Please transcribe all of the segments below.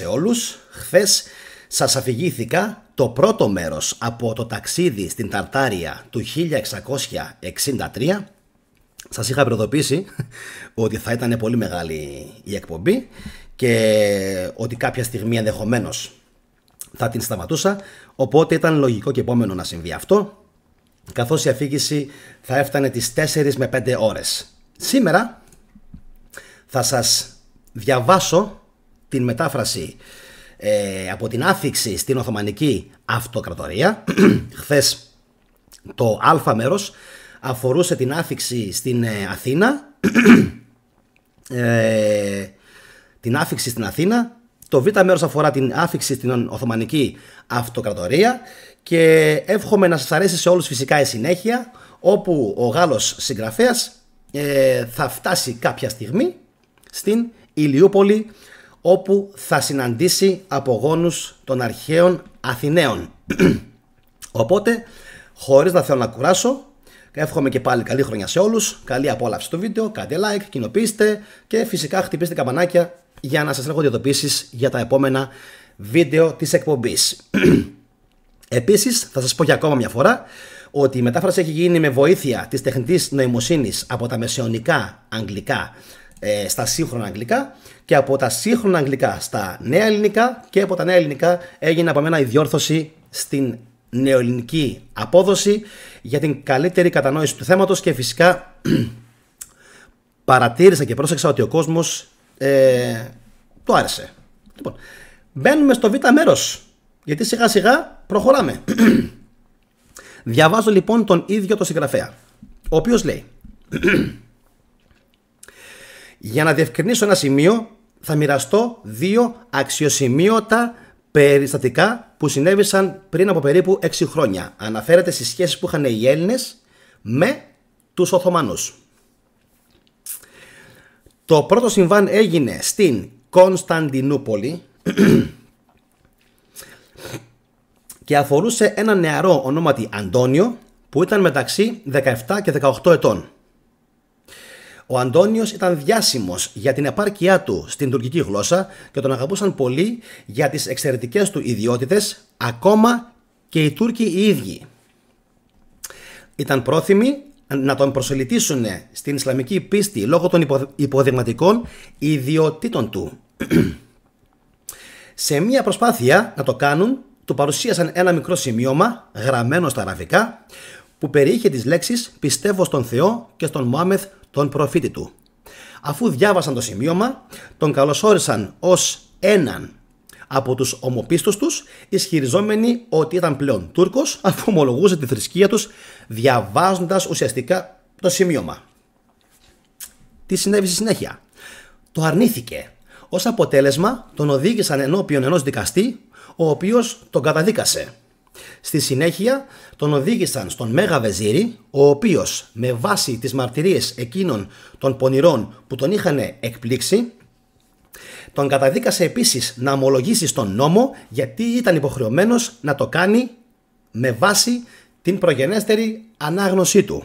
σε όλους. Χθες σας αφηγήθηκα το πρώτο μέρος από το ταξίδι στην Ταρτάρια του 1663. Σας είχα προειδοποιήσει ότι θα ήταν πολύ μεγάλη η εκπομπή και ότι κάποια στιγμή ενδεχομένως θα την σταματούσα, οπότε ήταν λογικό και επόμενο να συμβεί αυτό, καθώς η αφήγηση θα έφτανε τις 4 με 5 ώρες. Σήμερα θα σας διαβάσω την μετάφραση από την άφιξη στην Οθωμανική Αυτοκρατορία. Χθες το α μέρος αφορούσε την άφιξη στην Αθήνα, την άφιξη στην Αθήνα. Το β μέρος αφορά την άφιξη στην Οθωμανική Αυτοκρατορία και εύχομαι να σας αρέσει σε όλους φυσικά η συνέχεια, όπου ο Γάλλος συγγραφέας θα φτάσει κάποια στιγμή στην Ηλιούπολη, όπου θα συναντήσει απογόνους των αρχαίων Αθηναίων. Οπότε, χωρίς να θέλω να κουράσω, εύχομαι και πάλι καλή χρονιά σε όλους, καλή απόλαυση του βίντεο, κάντε like, κοινοποιήστε και φυσικά χτυπήστε καμπανάκια για να σας έχω ειδοποιήσεις για τα επόμενα βίντεο της εκπομπής. Επίσης, θα σας πω για ακόμα μια φορά ότι η μετάφραση έχει γίνει με βοήθεια της τεχνητής νοημοσύνης από τα μεσαιωνικά αγγλικά στα σύγχρονα αγγλικά και από τα σύγχρονα αγγλικά στα νέα ελληνικά, και από τα νέα ελληνικά έγινε από μένα η διόρθωση στην νεοελληνική απόδοση για την καλύτερη κατανόηση του θέματος, και φυσικά παρατήρησα και πρόσεξα ότι ο κόσμος το άρεσε. Λοιπόν, μπαίνουμε στο β μέρος, γιατί σιγά σιγά προχωράμε. Διαβάζω λοιπόν τον ίδιο το συγγραφέα, ο οποίος λέει: για να διευκρινίσω ένα σημείο, θα μοιραστώ 2 αξιοσημείωτα περιστατικά που συνέβησαν πριν από περίπου 6 χρόνια. Αναφέρεται στις σχέσεις που είχαν οι Έλληνες με τους Οθωμανούς. Το πρώτο συμβάν έγινε στην Κωνσταντινούπολη και αφορούσε ένα νεαρό ονόματι Αντώνιο που ήταν μεταξύ 17 και 18 ετών. Ο Αντώνιος ήταν διάσημος για την επάρκειά του στην τουρκική γλώσσα και τον αγαπούσαν πολύ για τις εξαιρετικές του ιδιότητες, ακόμα και οι Τούρκοι οι ίδιοι. Ήταν πρόθυμοι να τον προσελητήσουν στην Ισλαμική πίστη λόγω των υποδειγματικών ιδιωτήτων του. Σε μια προσπάθεια να το κάνουν, του παρουσίασαν ένα μικρό σημείωμα γραμμένο στα αραβικά που περιείχε τις λέξεις «Πιστεύω στον Θεό και στον Μωάμεθ τον προφήτη του». Αφού διάβασαν το σημείωμα, τον καλωσόρισαν ως έναν από τους ομοπίστους τους, ισχυριζόμενοι ότι ήταν πλέον Τούρκος, αφού ομολογούσε τη θρησκεία τους διαβάζοντας ουσιαστικά το σημείωμα. Τι συνέβη στη συνέχεια? Το αρνήθηκε. Ως αποτέλεσμα τον οδήγησαν ενώπιον ενός δικαστή, ο οποίος τον καταδίκασε. Στη συνέχεια τον οδήγησαν στον Μέγα Βεζίρι, ο οποίος με βάση τις μαρτυρίες εκείνων των πονηρών που τον είχαν εκπλήξει, τον καταδίκασε επίσης να ομολογήσει στον νόμο, γιατί ήταν υποχρεωμένος να το κάνει με βάση την προγενέστερη ανάγνωσή του.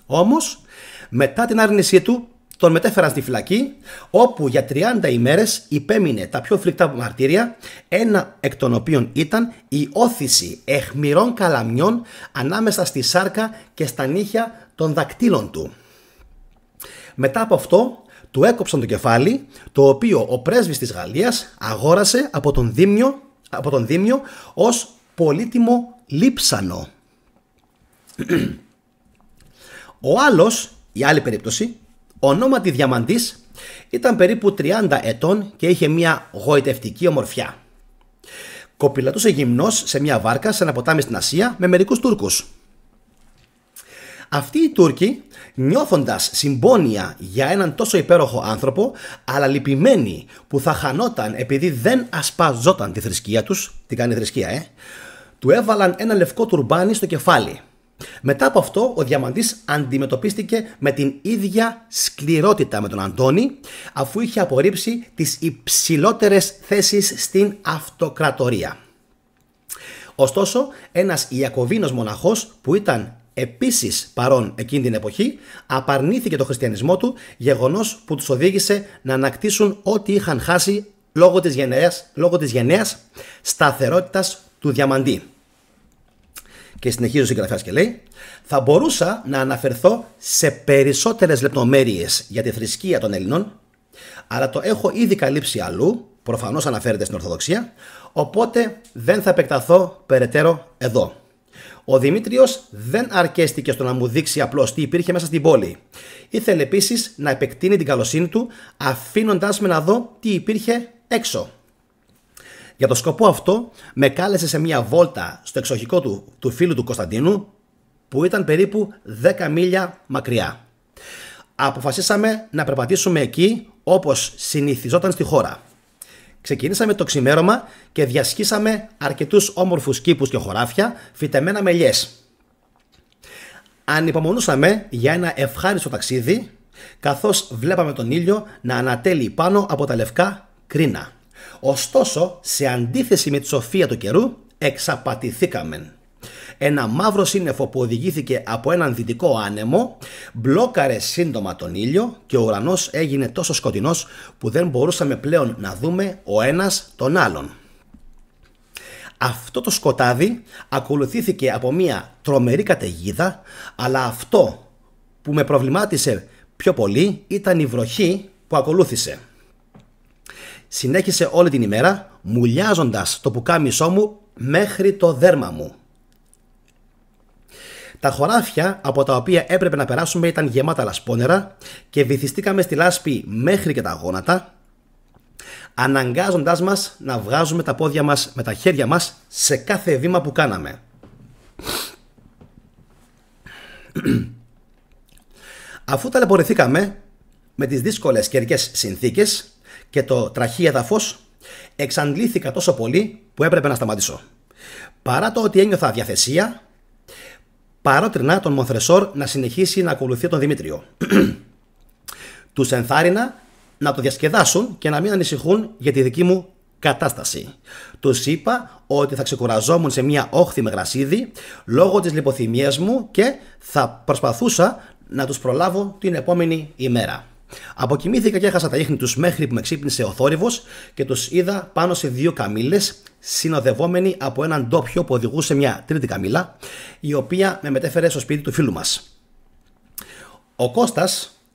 Όμως, μετά την άρνησή του, τον μετέφεραν στη φυλακή, όπου για 30 ημέρες υπέμεινε τα πιο φρικτά μαρτύρια, ένα εκ των οποίων ήταν η όθηση αιχμηρών καλαμιών ανάμεσα στη σάρκα και στα νύχια των δακτύλων του. Μετά από αυτό, του έκοψαν το κεφάλι, το οποίο ο πρέσβης της Γαλλίας αγόρασε από τον Δήμιο ως πολύτιμο λείψανο. Ο άλλος, η άλλη περίπτωση, ονόματι Διαμαντής, ήταν περίπου 30 ετών και είχε μια γοητευτική ομορφιά. Κοπηλατούσε γυμνός σε μια βάρκα σε ένα ποτάμι στην Ασία με μερικούς Τούρκους. Αυτοί οι Τούρκοι, νιώθοντας συμπόνια για έναν τόσο υπέροχο άνθρωπο, αλλά λυπημένοι που θα χανόταν επειδή δεν ασπαζόταν τη θρησκεία τους, τι κάνει η θρησκεία, του έβαλαν ένα λευκό τουρμπάνι στο κεφάλι. Μετά από αυτό, ο Διαμαντής αντιμετωπίστηκε με την ίδια σκληρότητα με τον Αντώνη, αφού είχε απορρίψει τις υψηλότερες θέσεις στην αυτοκρατορία. Ωστόσο, ένας Ιακωβίνος μοναχός που ήταν επίσης παρόν εκείνη την εποχή, απαρνήθηκε το χριστιανισμό του, γεγονός που τους οδήγησε να ανακτήσουν ό,τι είχαν χάσει λόγω της γενναίας σταθερότητας του διαμαντή. Και συνεχίζει ο συγγραφέας και λέει: θα μπορούσα να αναφερθώ σε περισσότερες λεπτομέρειες για τη θρησκεία των Ελλήνων, αλλά το έχω ήδη καλύψει αλλού, προφανώς αναφέρεται στην Ορθοδοξία, οπότε δεν θα επεκταθώ περαιτέρω εδώ. Ο Δημήτριος δεν αρκέστηκε στο να μου δείξει απλώς τι υπήρχε μέσα στην πόλη. Ήθελε επίσης να επεκτείνει την καλοσύνη του, αφήνοντάς με να δω τι υπήρχε έξω. Για το σκοπό αυτό με κάλεσε σε μια βόλτα στο εξοχικό του φίλου του Κωνσταντίνου, που ήταν περίπου 10 μίλια μακριά. Αποφασίσαμε να περπατήσουμε εκεί όπως συνηθιζόταν στη χώρα. Ξεκινήσαμε το ξημέρωμα και διασχίσαμε αρκετούς όμορφους κήπους και χωράφια φυτεμένα με ελιές. Ανυπομονούσαμε για ένα ευχάριστο ταξίδι, καθώς βλέπαμε τον ήλιο να ανατέλει πάνω από τα λευκά κρίνα. Ωστόσο, σε αντίθεση με τη σοφία του καιρού, εξαπατηθήκαμε. Ένα μαύρο σύννεφο που οδηγήθηκε από έναν δυτικό άνεμο μπλόκαρε σύντομα τον ήλιο και ο ουρανός έγινε τόσο σκοτεινός που δεν μπορούσαμε πλέον να δούμε ο ένας τον άλλον. Αυτό το σκοτάδι ακολουθήθηκε από μια τρομερή καταιγίδα, αλλά αυτό που με προβλημάτισε πιο πολύ ήταν η βροχή που ακολούθησε. Συνέχισε όλη την ημέρα, μουλιάζοντας το πουκάμισό μου μέχρι το δέρμα μου. Τα χωράφια από τα οποία έπρεπε να περάσουμε ήταν γεμάτα λασπόνερα και βυθιστήκαμε στη λάσπη μέχρι και τα γόνατα, αναγκάζοντάς μας να βγάζουμε τα πόδια μας με τα χέρια μας σε κάθε βήμα που κάναμε. Αφού ταλαιπωρηθήκαμε με τις δύσκολες καιρικές συνθήκες και το τραχή έδαφος, εξαντλήθηκα τόσο πολύ που έπρεπε να σταματήσω. Παρά το ότι ένιωθα διαθεσία, παρότρινα τον Μονθρεσόρ να συνεχίσει να ακολουθεί τον Δημήτριο. Τους ενθάρρυνα να το διασκεδάσουν και να μην ανησυχούν για τη δική μου κατάσταση. Τους είπα ότι θα ξεκουραζόμουν σε μια όχθη με γρασίδι λόγω της λιποθυμίας μου και θα προσπαθούσα να τους προλάβω την επόμενη ημέρα. Αποκοιμήθηκα και έχασα τα ίχνη τους μέχρι που με ξύπνησε ο θόρυβος και τους είδα πάνω σε 2 καμήλες, συνοδευόμενοι από έναν ντόπιο που οδηγούσε μια τρίτη καμήλα, η οποία με μετέφερε στο σπίτι του φίλου μας. Ο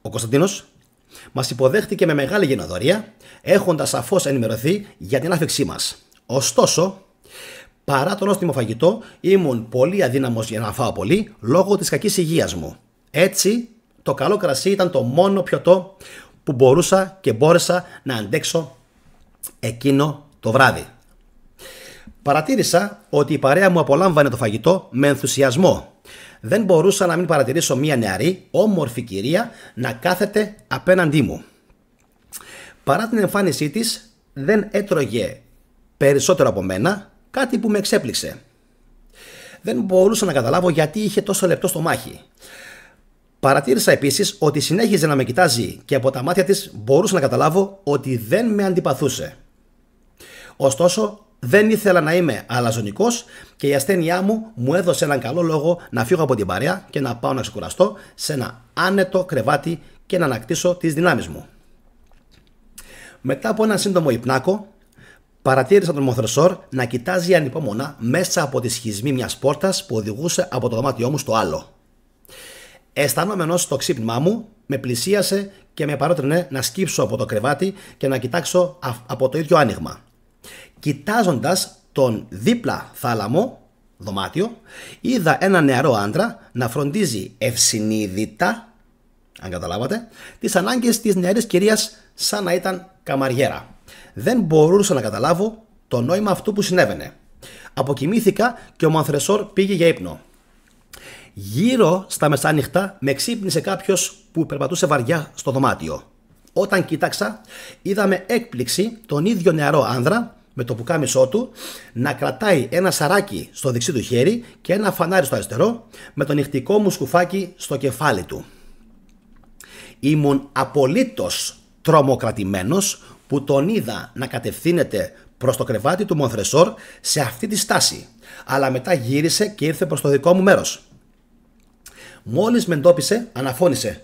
Κωνσταντίνος, μας υποδέχτηκε με μεγάλη γενοδορία, έχοντας σαφώς ενημερωθεί για την άφηξή μας. Ωστόσο, παρά το νόστιμο φαγητό, ήμουν πολύ αδύναμος για να φάω πολύ λόγω της κακής υγείας μου. Έτσι, το καλό κρασί ήταν το μόνο πιωτό που μπορούσα και μπόρεσα να αντέξω εκείνο το βράδυ. Παρατήρησα ότι η παρέα μου απολάμβανε το φαγητό με ενθουσιασμό. Δεν μπορούσα να μην παρατηρήσω μια νεαρή, όμορφη κυρία να κάθεται απέναντί μου. Παρά την εμφάνισή της, δεν έτρωγε περισσότερο από μένα, κάτι που με εξέπληξε. Δεν μπορούσα να καταλάβω γιατί είχε τόσο λεπτό στομάχι. Παρατήρησα επίσης ότι συνέχιζε να με κοιτάζει και από τα μάτια της μπορούσα να καταλάβω ότι δεν με αντιπαθούσε. Ωστόσο, δεν ήθελα να είμαι αλαζονικός και η ασθένειά μου έδωσε έναν καλό λόγο να φύγω από την παρέα και να πάω να ξεκουραστώ σε ένα άνετο κρεβάτι και να ανακτήσω τις δυνάμεις μου. Μετά από ένα σύντομο υπνάκο, παρατήρησα τον Μονθρεσόρ να κοιτάζει ανυπόμονα μέσα από τη σχισμή μιας πόρτας που οδηγούσε από το δωμάτιό μου στο άλλο. Αισθανόμενος στο ξύπνημά μου, με πλησίασε και με παρότρινε να σκύψω από το κρεβάτι και να κοιτάξω από το ίδιο άνοιγμα. Κοιτάζοντας τον δίπλα θάλαμο δωμάτιο, είδα ένα νεαρό άντρα να φροντίζει ευσυνείδητα, αν καταλάβατε, τις ανάγκες της νεαρής κυρίας σαν να ήταν καμαριέρα. Δεν μπορούσα να καταλάβω το νόημα αυτού που συνέβαινε. Αποκοιμήθηκα και ο Μονθρεσόρ πήγε για ύπνο. Γύρω στα μεσάνυχτα με ξύπνησε κάποιος που περπατούσε βαριά στο δωμάτιο. Όταν κοίταξα, είδα με έκπληξη τον ίδιο νεαρό άνδρα με το πουκάμισό του να κρατάει ένα σαράκι στο δεξί του χέρι και ένα φανάρι στο αριστερό με το νυχτικό μου σκουφάκι στο κεφάλι του. Ήμουν απολύτως τρομοκρατημένος που τον είδα να κατευθύνεται προς το κρεβάτι του Μονθρεσόρ σε αυτή τη στάση, αλλά μετά γύρισε και ήρθε προς το δικό μου μέρος. Μόλις με εντόπισε, αναφώνησε: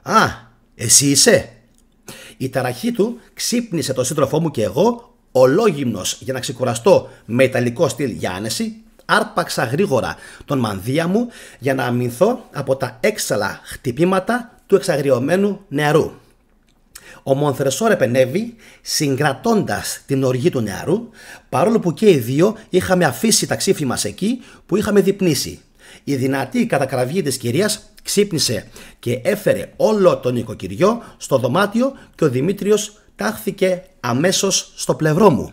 «Α, εσύ είσαι?» Η ταραχή του ξύπνησε τον σύντροφό μου και εγώ, ολόγυμνος για να ξεκουραστώ με ιταλικό στυλ για άνεση, άρπαξα γρήγορα τον μανδύα μου για να αμυνθώ από τα έξαλα χτυπήματα του εξαγριωμένου νεαρού. Ο Μονθρεσόρ επενέβη συγκρατώντας την οργή του νεαρού, παρόλο που και οι δύο είχαμε αφήσει τα ξύφη μας εκεί που είχαμε δειπνήσει. Η δυνατή κατακραυγή της κυρίας ξύπνησε και έφερε όλο τον νοικοκυριό στο δωμάτιο και ο Δημήτριος τάχθηκε αμέσως στο πλευρό μου.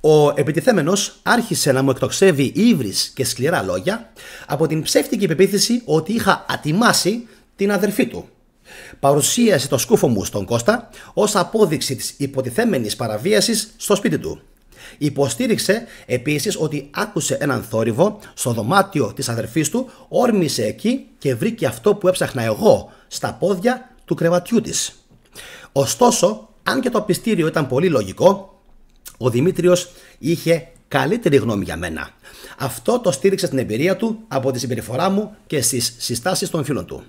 Ο επιτιθέμενος άρχισε να μου εκτοξεύει ύβρις και σκληρά λόγια από την ψεύτικη πεποίθηση ότι είχα ατιμάσει την αδερφή του. Παρουσίασε το σκούφο μου στον Κώστα ως απόδειξη της υποτιθέμενης παραβίασης στο σπίτι του. Υποστήριξε επίσης ότι άκουσε έναν θόρυβο στο δωμάτιο της αδερφής του, όρμησε εκεί και βρήκε αυτό που έψαχνα εγώ στα πόδια του κρεβατιού της. Ωστόσο, αν και το πιστήριο ήταν πολύ λογικό, ο Δημήτριος είχε καλύτερη γνώμη για μένα. Αυτό το στήριξε στην εμπειρία του από τη συμπεριφορά μου και στις συστάσεις των φίλων του.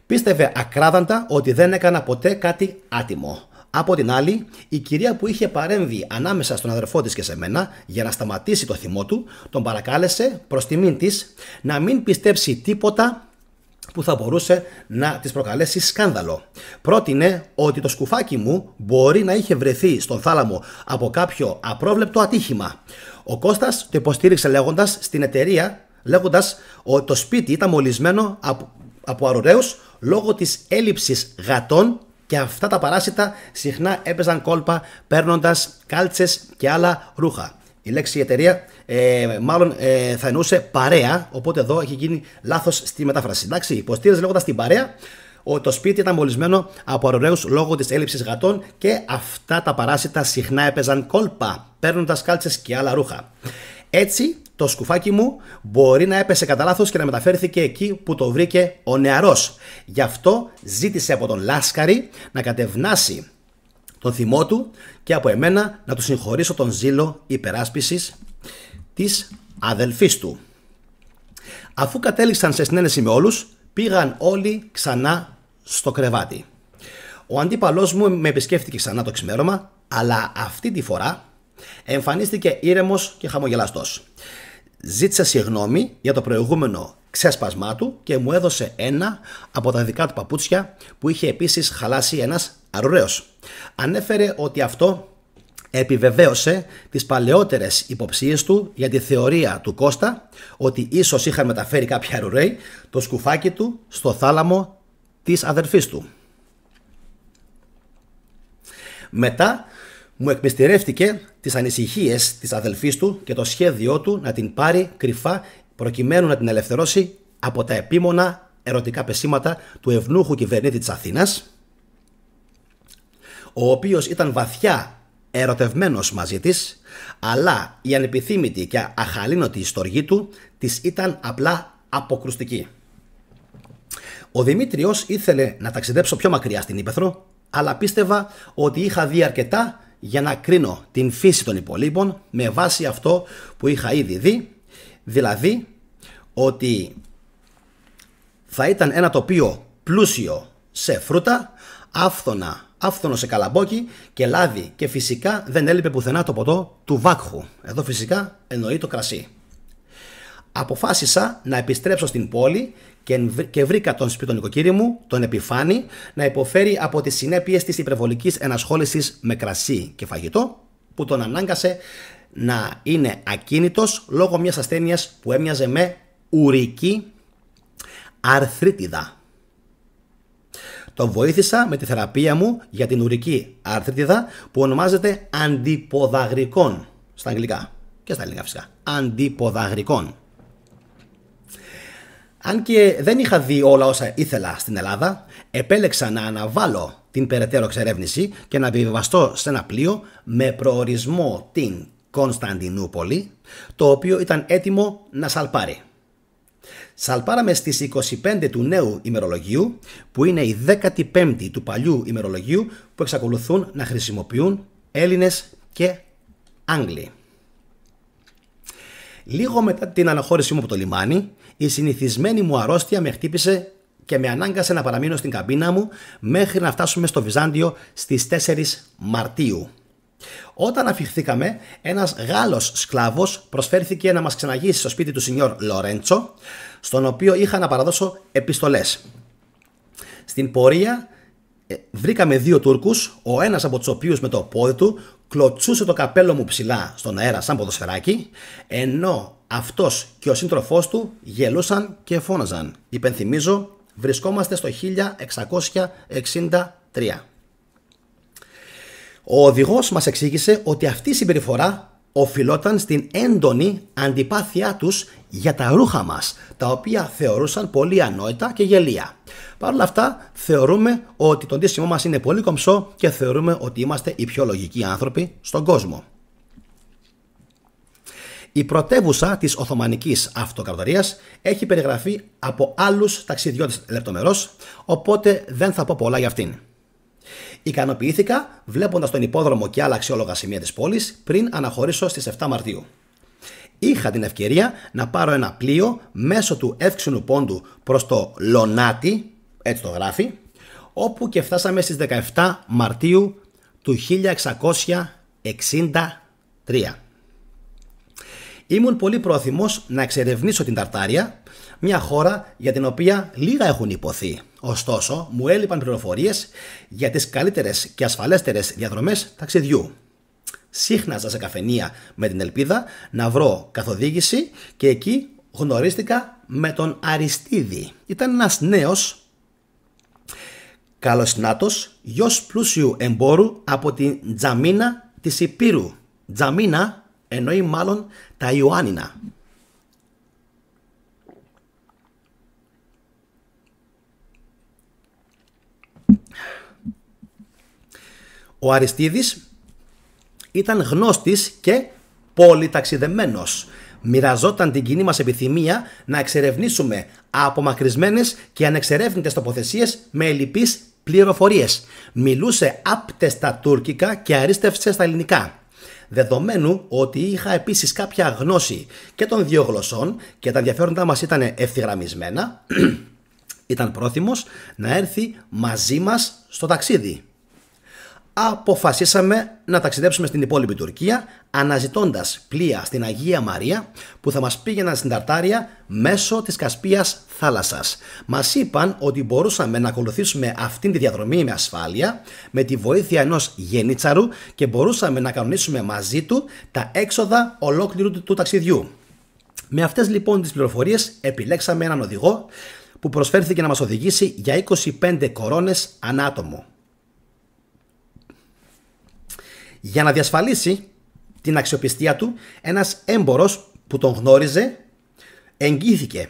Πίστευε ακράδαντα ότι δεν έκανα ποτέ κάτι άτιμο. Από την άλλη, η κυρία που είχε παρέμβει ανάμεσα στον αδερφό της και σε μένα για να σταματήσει το θυμό του, τον παρακάλεσε προς τιμήν της να μην πιστέψει τίποτα που θα μπορούσε να της προκαλέσει σκάνδαλο. Πρότεινε ότι το σκουφάκι μου μπορεί να είχε βρεθεί στον θάλαμο από κάποιο απρόβλεπτο ατύχημα. Ο Κώστας το υποστήριξε λέγοντας στην εταιρεία ότι το σπίτι ήταν μολυσμένο από αρουραίους λόγω της έλλειψης γατών και αυτά τα παράσιτα συχνά έπαιζαν κόλπα παίρνοντας κάλτσες και άλλα ρούχα. Η λέξη εταιρεία μάλλον θα εννοούσε παρέα, οπότε εδώ έχει γίνει λάθος στη μετάφραση. Εντάξει, υποστήριζε λέγοντας την παρέα ότι το σπίτι ήταν μολυσμένο από αρουραίους λόγω της έλλειψης γατών και αυτά τα παράσιτα συχνά έπαιζαν κόλπα παίρνοντας κάλτσες και άλλα ρούχα. Έτσι, το σκουφάκι μου μπορεί να έπεσε κατά λάθος και να μεταφέρθηκε εκεί που το βρήκε ο νεαρός. Γι' αυτό ζήτησε από τον Λάσκαρη να κατευνάσει τον θυμό του και από εμένα να του συγχωρήσω τον ζήλο υπεράσπισης της αδελφής του. Αφού κατέληξαν σε συνένεση με όλους, πήγαν όλοι ξανά στο κρεβάτι. Ο αντίπαλός μου με επισκέφτηκε ξανά το ξημέρωμα, αλλά αυτή τη φορά εμφανίστηκε ήρεμος και χαμογελαστός. Ζήτησε συγγνώμη για το προηγούμενο ξέσπασμά του και μου έδωσε ένα από τα δικά του παπούτσια που είχε επίσης χαλάσει ένας αρουραίος. Ανέφερε ότι αυτό επιβεβαίωσε τις παλαιότερες υποψίες του για τη θεωρία του Κώστα ότι ίσως είχαν μεταφέρει κάποιοι αρουραίοι το σκουφάκι του στο θάλαμο της αδερφής του. Μετά μου εκμυστηρεύτηκε τις ανησυχίες της αδελφής του και το σχέδιό του να την πάρει κρυφά προκειμένου να την ελευθερώσει από τα επίμονα ερωτικά πεσήματα του ευνούχου κυβερνήτη της Αθήνας, ο οποίος ήταν βαθιά ερωτευμένος μαζί της, αλλά η ανεπιθύμητη και αχαλήνωτη στοργή του της ήταν απλά αποκρουστική. Ο Δημήτριος ήθελε να ταξιδέψω πιο μακριά στην Ύπαιθρο, αλλά πίστευα ότι είχα δει αρκετά για να κρίνω την φύση των υπολείπων με βάση αυτό που είχα ήδη δει, δηλαδή ότι θα ήταν ένα τοπίο πλούσιο σε φρούτα, άφθονο σε καλαμπόκι και λάδι και φυσικά δεν έλειπε πουθενά το ποτό του Βάκχου. Εδώ φυσικά εννοεί το κρασί. Αποφάσισα να επιστρέψω στην πόλη και βρήκα τον σπιτό νοικοκύρη μου, τον Επιφάνη, να υποφέρει από τις συνέπειες της υπερβολικής ενασχόλησης με κρασί και φαγητό, που τον ανάγκασε να είναι ακίνητος λόγω μιας ασθένειας που έμοιαζε με ουρική αρθρίτιδα. Τον βοήθησα με τη θεραπεία μου για την ουρική αρθρίτιδα που ονομάζεται αντιποδαγρικών στα αγγλικά και στα ελληνικά φυσικά. Αντιποδαγρικών. Αν και δεν είχα δει όλα όσα ήθελα στην Ελλάδα, επέλεξα να αναβάλω την περαιτέρω εξερεύνηση και να επιβιβαστώ σε ένα πλοίο με προορισμό την Κωνσταντινούπολη, το οποίο ήταν έτοιμο να σαλπάρει. Σαλπάραμε στις 25 του νέου ημερολογίου, που είναι η 15η του παλιού ημερολογίου που εξακολουθούν να χρησιμοποιούν Έλληνες και Άγγλοι. Λίγο μετά την αναχώρησή μου από το λιμάνι, η συνηθισμένη μου αρρώστια με χτύπησε και με ανάγκασε να παραμείνω στην καμπίνα μου μέχρι να φτάσουμε στο Βυζάντιο στις 4 Μαρτίου. Όταν αφιχθήκαμε, ένας Γάλλος σκλάβος προσφέρθηκε να μας ξεναγήσει στο σπίτι του Σινιόρ Λορέντσο, στον οποίο είχα να παραδώσω επιστολές. Στην πορεία βρήκαμε 2 Τούρκους, ο ένας από τους οποίους με το πόδι του κλωτσούσε το καπέλο μου ψηλά στον αέρα σαν ποδοσφαιράκι, ενώ αυτός και ο σύντροφός του γελούσαν και φώναζαν. Υπενθυμίζω, βρισκόμαστε στο 1663. Ο οδηγός μας εξήγησε ότι αυτή η συμπεριφορά οφειλόταν στην έντονη αντιπάθειά τους για τα ρούχα μας, τα οποία θεωρούσαν πολύ ανόητα και γελία. Παρ' όλα αυτά, θεωρούμε ότι το ντύσιμό μας είναι πολύ κομψό και θεωρούμε ότι είμαστε οι πιο λογικοί άνθρωποι στον κόσμο. Η πρωτεύουσα της Οθωμανικής Αυτοκρατορίας έχει περιγραφεί από άλλους ταξιδιώτες λεπτομερώς, οπότε δεν θα πω πολλά για αυτήν. Ικανοποιήθηκα βλέποντας τον υπόδρομο και άλλα αξιόλογα σημεία της πόλης πριν αναχωρήσω στις 7 Μαρτίου. Είχα την ευκαιρία να πάρω ένα πλοίο μέσω του Εύξηνου Πόντου προς το Λονάτι, έτσι το γράφει, όπου και φτάσαμε στις 17 Μαρτίου του 1663. Ήμουν πολύ πρόθυμος να εξερευνήσω την Ταρτάρια, μια χώρα για την οποία λίγα έχουν υποθεί. Ωστόσο, μου έλειπαν πληροφορίες για τις καλύτερες και ασφαλέστερες διαδρομές ταξιδιού. Σύχναζα σε καφενεία με την ελπίδα να βρω καθοδήγηση και εκεί γνωρίστηκα με τον Αριστίδη. Ήταν ένας νέος καλοσυνάτος, γιος πλούσιου εμπόρου από την Τζαμίνα της Υπήρου. Τζαμίνα εννοεί μάλλον τα Ιωάννινα. Ο Αριστίδης ήταν γνώστης και πολυταξιδεμένος. Μοιραζόταν την κοινή μας επιθυμία να εξερευνήσουμε απομακρυσμένες και ανεξερεύνητες τοποθεσίες με ελλειπείς πληροφορίες. Μιλούσε άπτεστα τουρκικά και αρίστευσε στα ελληνικά. Δεδομένου ότι είχα επίσης κάποια γνώση και των δύο γλωσσών και τα ενδιαφέροντά μας ήταν ευθυγραμμισμένα, ήταν πρόθυμος να έρθει μαζί μας στο ταξίδι. Αποφασίσαμε να ταξιδέψουμε στην υπόλοιπη Τουρκία, αναζητώντας πλοία στην Αγία Μαρία που θα μας πήγαιναν στην Ταρτάρια μέσω της Κασπίας θάλασσας. Μας είπαν ότι μπορούσαμε να ακολουθήσουμε αυτήν τη διαδρομή με ασφάλεια, με τη βοήθεια ενός γενίτσαρου και μπορούσαμε να κανονίσουμε μαζί του τα έξοδα ολόκληρου του ταξιδιού. Με αυτές λοιπόν τις πληροφορίες επιλέξαμε έναν οδηγό που προσφέρθηκε να μας οδηγήσει για 25 κορώνες ανά άτομο. Για να διασφαλίσει την αξιοπιστία του, ένας έμπορος που τον γνώριζε εγγύθηκε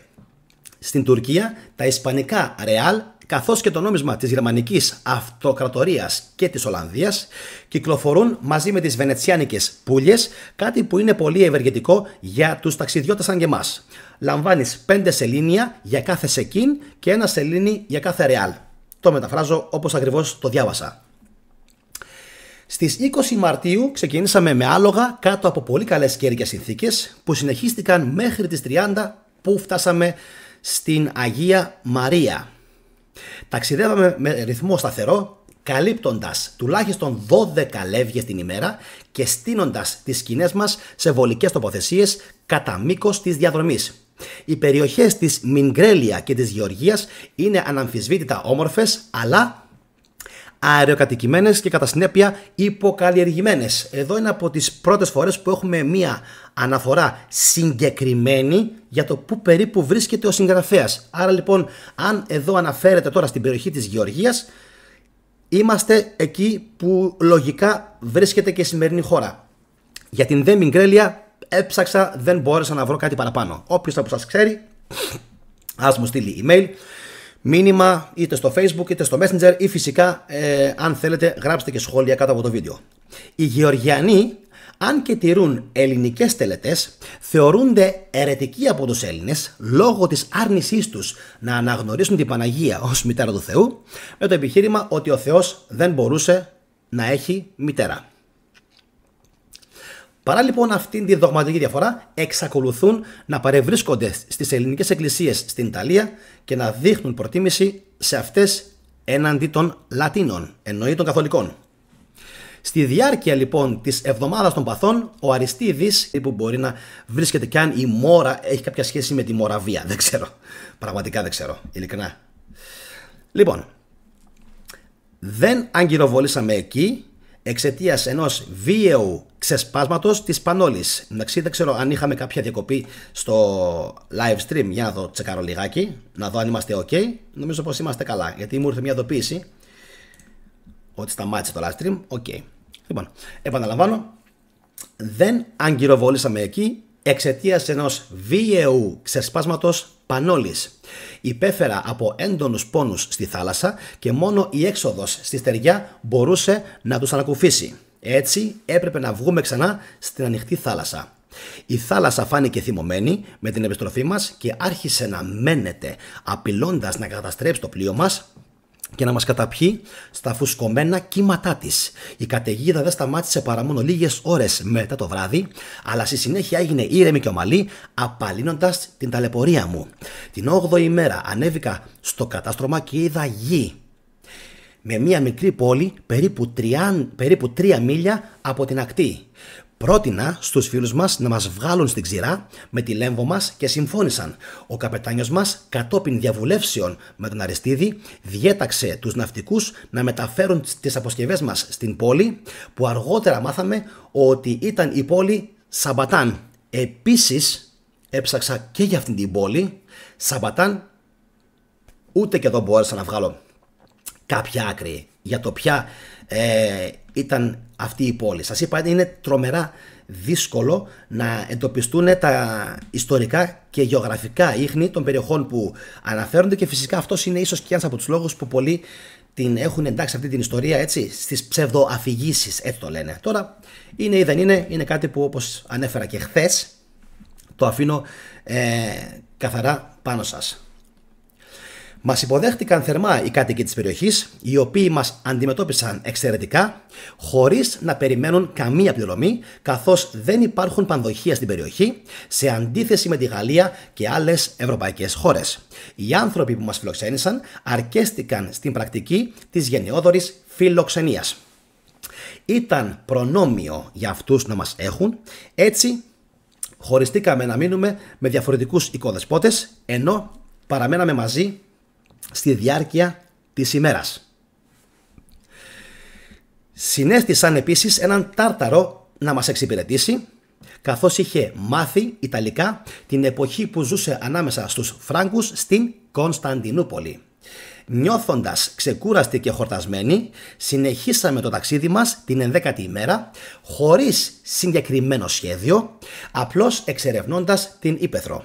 στην Τουρκία τα ισπανικά ρεάλ καθώς και το νόμισμα της Γερμανικής Αυτοκρατορίας και της Ολλανδίας κυκλοφορούν μαζί με τις βενετσιάνικες πουλιες, κάτι που είναι πολύ ευεργετικό για τους ταξιδιώτες σαν και εμάς. Λαμβάνεις 5 σελήνια για κάθε σεκίν και 1 σελήνι για κάθε ρεάλ. Το μεταφράζω όπως ακριβώς το διάβασα. Στις 20 Μαρτίου ξεκινήσαμε με άλογα κάτω από πολύ καλές καιρικές συνθήκες που συνεχίστηκαν μέχρι τις 30 που φτάσαμε στην Αγία Μαρία. Ταξιδεύαμε με ρυθμό σταθερό, καλύπτοντας τουλάχιστον 12 λεύγες την ημέρα και στείνοντας τις σκηνές μας σε βολικές τοποθεσίες κατά μήκος της διαδρομής. Οι περιοχές της Μινγκρέλια και της Γεωργίας είναι αναμφισβήτητα όμορφες, αλλά αεροκατοικημένες και κατά συνέπεια υποκαλλιεργημένες. Εδώ είναι από τις πρώτες φορές που έχουμε μία αναφορά συγκεκριμένη για το που περίπου βρίσκεται ο συγγραφέας. Άρα λοιπόν, αν εδώ αναφέρεται τώρα στην περιοχή της Γεωργίας, είμαστε εκεί που λογικά βρίσκεται και η σημερινή χώρα. Για την δε Μινγκρέλια έψαξα, δεν μπόρεσα να βρω κάτι παραπάνω. Όποιος από σας ξέρει, ας μου στείλει email, μήνυμα είτε στο Facebook είτε στο Messenger ή φυσικά αν θέλετε γράψτε και σχόλια κάτω από το βίντεο. Οι Γεωργιανοί, αν και τηρούν ελληνικές τελετές, θεωρούνται αιρετικοί από τους Έλληνες λόγω της άρνησής τους να αναγνωρίσουν την Παναγία ως μητέρα του Θεού, με το επιχείρημα ότι ο Θεός δεν μπορούσε να έχει μητέρα. Παρά λοιπόν αυτήν τη δογματική διαφορά, εξακολουθούν να παρευρίσκονται στις ελληνικές εκκλησίες στην Ιταλία και να δείχνουν προτίμηση σε αυτές έναντι των Λατίνων, εννοεί των Καθολικών. Στη διάρκεια λοιπόν της εβδομάδας των παθών, ο Αριστίδης, που μπορεί να βρίσκεται κι αν η Μόρα έχει κάποια σχέση με τη Μοραβία, δεν ξέρω, πραγματικά δεν ξέρω, ειλικρινά. Λοιπόν, δεν αγκυροβολήσαμε εκεί εξαιτίας ενός βίαιου ξεσπάσματος της Πανόλης. Εντάξει, δεν ξέρω αν είχαμε κάποια διακοπή στο live stream, για να δω, τσεκάρω λιγάκι, να δω αν είμαστε ok. Νομίζω πως είμαστε καλά, γιατί μου ήρθε μια ειδοποίηση ότι σταμάτησε το live stream. Ok. Λοιπόν, επαναλαμβάνω, δεν αγκυροβολήσαμε εκεί εξαιτίας ενός βίαιου ξεσπάσματος Πανόλης. Υπέφερα από έντονους πόνους στη θάλασσα και μόνο η έξοδος στη στεριά μπορούσε να τους ανακουφίσει. Έτσι έπρεπε να βγούμε ξανά στην ανοιχτή θάλασσα. Η θάλασσα φάνηκε θυμωμένη με την επιστροφή μας και άρχισε να μένεται, απειλώντας να καταστρέψει το πλοίο μας και να μας καταπιεί στα φουσκωμένα κύματά της. Η καταιγίδα δεν σταμάτησε παρά μόνο λίγες ώρες μετά το βράδυ, αλλά στη συνέχεια έγινε ήρεμη και ομαλή, απαλύνοντας την ταλαιπωρία μου. Την 8η μέρα ανέβηκα στο κατάστρωμα και είδα γη, με μια μικρή πόλη περίπου 3 μίλια από την ακτή. Πρότεινα στους φίλους μας να μας βγάλουν στην ξηρά με τη λέμβο μας και συμφώνησαν. Ο καπετάνιος μας, κατόπιν διαβουλεύσεων με τον Αριστίδη, διέταξε τους ναυτικούς να μεταφέρουν τις αποσκευές μας στην πόλη, που αργότερα μάθαμε ότι ήταν η πόλη Σαμπατάν. Επίσης, έψαξα και για αυτήν την πόλη, Σαμπατάν, ούτε και εδώ μπόρεσα να βγάλω κάποια άκρη για το ποια ήταν αυτή η πόλη. Σας είπα, είναι τρομερά δύσκολο να εντοπιστούν τα ιστορικά και γεωγραφικά ίχνη των περιοχών που αναφέρονται και φυσικά αυτός είναι ίσως και ένας από τους λόγους που πολλοί την έχουν εντάξει αυτή την ιστορία, έτσι, στις ψευδοαφηγήσεις, έτσι το λένε. Τώρα είναι ή δεν είναι, είναι κάτι που, όπως ανέφερα και χθες, το αφήνω καθαρά πάνω σας. Μας υποδέχτηκαν θερμά οι κάτοικοι της περιοχής, οι οποίοι μας αντιμετώπισαν εξαιρετικά, χωρίς να περιμένουν καμία πληρωμή, καθώς δεν υπάρχουν πανδοχεία στην περιοχή, σε αντίθεση με τη Γαλλία και άλλες ευρωπαϊκές χώρες. Οι άνθρωποι που μας φιλοξένησαν αρκέστηκαν στην πρακτική της γενναιόδωρης φιλοξενίας. Ήταν προνόμιο για αυτούς να μας έχουν, έτσι χωριστήκαμε να μείνουμε με διαφορετικούς οικοδεσπότες, ενώ παραμέναμε μαζί στη διάρκεια της ημέρας. Συνέστησαν επίσης έναν τάρταρο να μας εξυπηρετήσει, καθώς είχε μάθει Ιταλικά την εποχή που ζούσε ανάμεσα στους Φράγκους στην Κωνσταντινούπολη. Νιώθοντας ξεκούραστοι και χορτασμένοι, συνεχίσαμε το ταξίδι μας την 11η ημέρα, χωρίς συγκεκριμένο σχέδιο, απλώς εξερευνώντας την ύπαιθρο.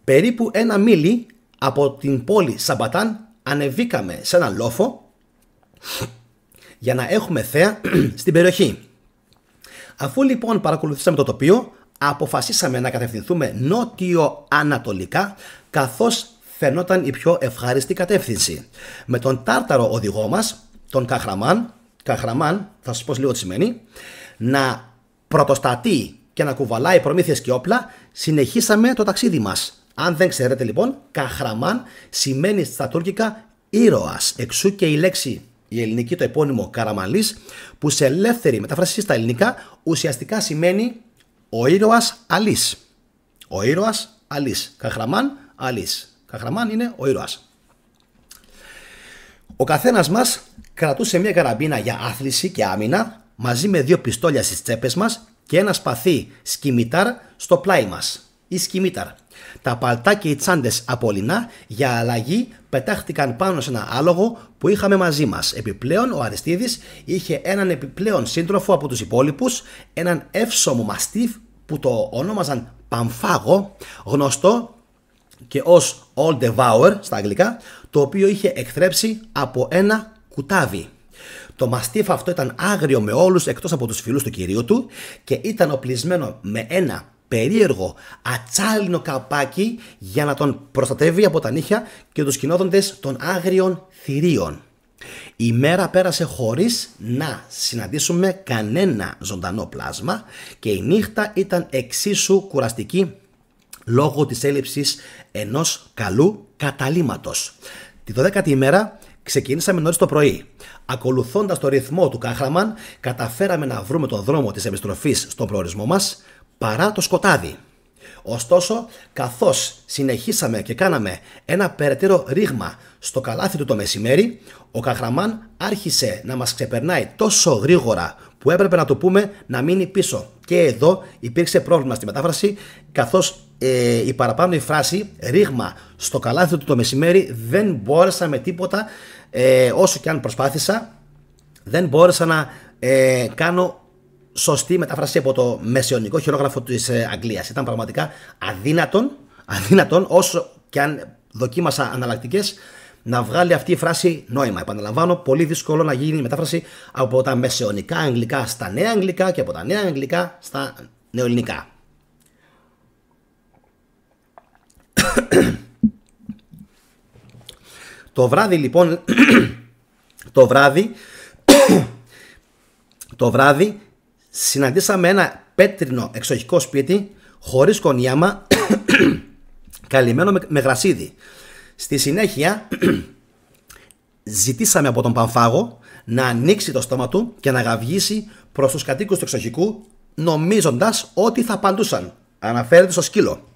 Περίπου 1 μίλι από την πόλη Σαμπατάν ανεβήκαμε σε έναν λόφο για να έχουμε θέα στην περιοχή. Αφού λοιπόν παρακολουθήσαμε το τοπίο, αποφασίσαμε να κατευθυνθούμε νότιο-ανατολικά, καθώς φαινόταν η πιο ευχάριστη κατεύθυνση. Με τον τάρταρο οδηγό μας, τον Καχραμάν, θα σας πω λίγο τι σημαίνει, να πρωτοστατεί και να κουβαλάει προμήθειες και όπλα, συνεχίσαμε το ταξίδι μας. Αν δεν ξέρετε λοιπόν, Καχραμάν σημαίνει στα τουρκικά ήρωας. Εξού και η λέξη, η ελληνική, το επώνυμο Καραμανλής, που σε ελεύθερη μετάφραση στα ελληνικά ουσιαστικά σημαίνει ο ήρωας Αλής. Ο ήρωας Αλής. Καχραμάν Αλής. Καχραμάν είναι ο ήρωας. Ο καθένας μας κρατούσε μια καραμπίνα για άθληση και άμυνα, μαζί με 2 πιστόλια στις τσέπες μας και ένα σπαθί σκιμιτάρ στο πλάι μας. Ή σκιμίταρ. Τα παλτά και οι τσάντες από λινά για αλλαγή πετάχτηκαν πάνω σε ένα άλογο που είχαμε μαζί μας. Επιπλέον, ο Αριστίδης είχε έναν επιπλέον σύντροφο από τους υπόλοιπους, έναν εύσωμο μαστίφ που το ονόμαζαν Παμφάγο, γνωστό και ως Old Devour στα αγγλικά, το οποίο είχε εκθρέψει από ένα κουτάβι. Το μαστίφ αυτό ήταν άγριο με όλους εκτός από τους φίλους του κυρίου του και ήταν οπλισμένο με ένα περίεργο ατσάλινο καπάκι για να τον προστατεύει από τα νύχια και τους κοινόδοντες των άγριων θηρίων. Η μέρα πέρασε χωρίς να συναντήσουμε κανένα ζωντανό πλάσμα και η νύχτα ήταν εξίσου κουραστική λόγω της έλλειψης ενός καλού καταλύματος. Τη 12η ημέρα ξεκινήσαμε νωρίς το πρωί. Ακολουθώντας το ρυθμό του Κάχραμαν, καταφέραμε να βρούμε τον δρόμο της επιστροφής στον προορισμό μας παρά το σκοτάδι. Ωστόσο, καθώς συνεχίσαμε και κάναμε ένα περαιτέρω ρήγμα στο καλάθι του το μεσημέρι, ο Καχραμάν άρχισε να μας ξεπερνάει τόσο γρήγορα που έπρεπε να του πούμε να μείνει πίσω. Και εδώ υπήρξε πρόβλημα στη μετάφραση, καθώς η παραπάνω η φράση ρήγμα στο καλάθι του το μεσημέρι δεν μπόρεσα με τίποτα, όσο και αν προσπάθησα, δεν μπόρεσα να κάνω σωστή μετάφραση από το μεσαιωνικό χειρόγραφο της Αγγλίας. Ήταν πραγματικά αδύνατον, όσο και αν δοκίμασα αναλλακτικές, να βγάλει αυτή η φράση νόημα. Επαναλαμβάνω, πολύ δύσκολο να γίνει η μετάφραση από τα μεσαιωνικά αγγλικά στα νέα αγγλικά και από τα νέα αγγλικά στα νεοελληνικά. Το βράδυ λοιπόν, το βράδυ συναντήσαμε ένα πέτρινο εξοχικό σπίτι χωρίς κονιάμα, καλυμμένο με γρασίδι. Στη συνέχεια ζητήσαμε από τον Πανφάγο να ανοίξει το στόμα του και να γαυγίσει προς τους κατοίκους του εξοχικού, νομίζοντας ότι θα απαντούσαν. Αναφέρεται στο σκύλο.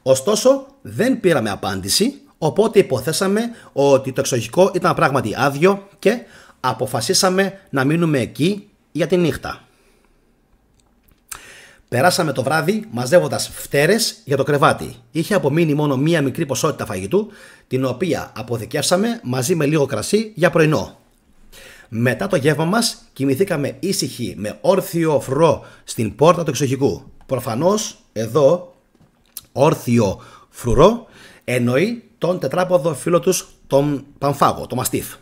Ωστόσο δεν πήραμε απάντηση, οπότε υποθέσαμε ότι το εξοχικό ήταν πράγματι άδειο και αποφασίσαμε να μείνουμε εκεί για τη νύχτα. Περάσαμε το βράδυ μαζεύοντας φτέρες για το κρεβάτι. Είχε απομείνει μόνο μία μικρή ποσότητα φαγητού, την οποία αποθηκεύσαμε μαζί με λίγο κρασί για πρωινό. Μετά το γεύμα μας κοιμηθήκαμε ήσυχοι με όρθιο φρουρό στην πόρτα του εξοχικού. Προφανώς εδώ όρθιο φρουρό εννοεί τον τετράποδο φίλο τους, τον Πανφάγο, τον μαστίφ.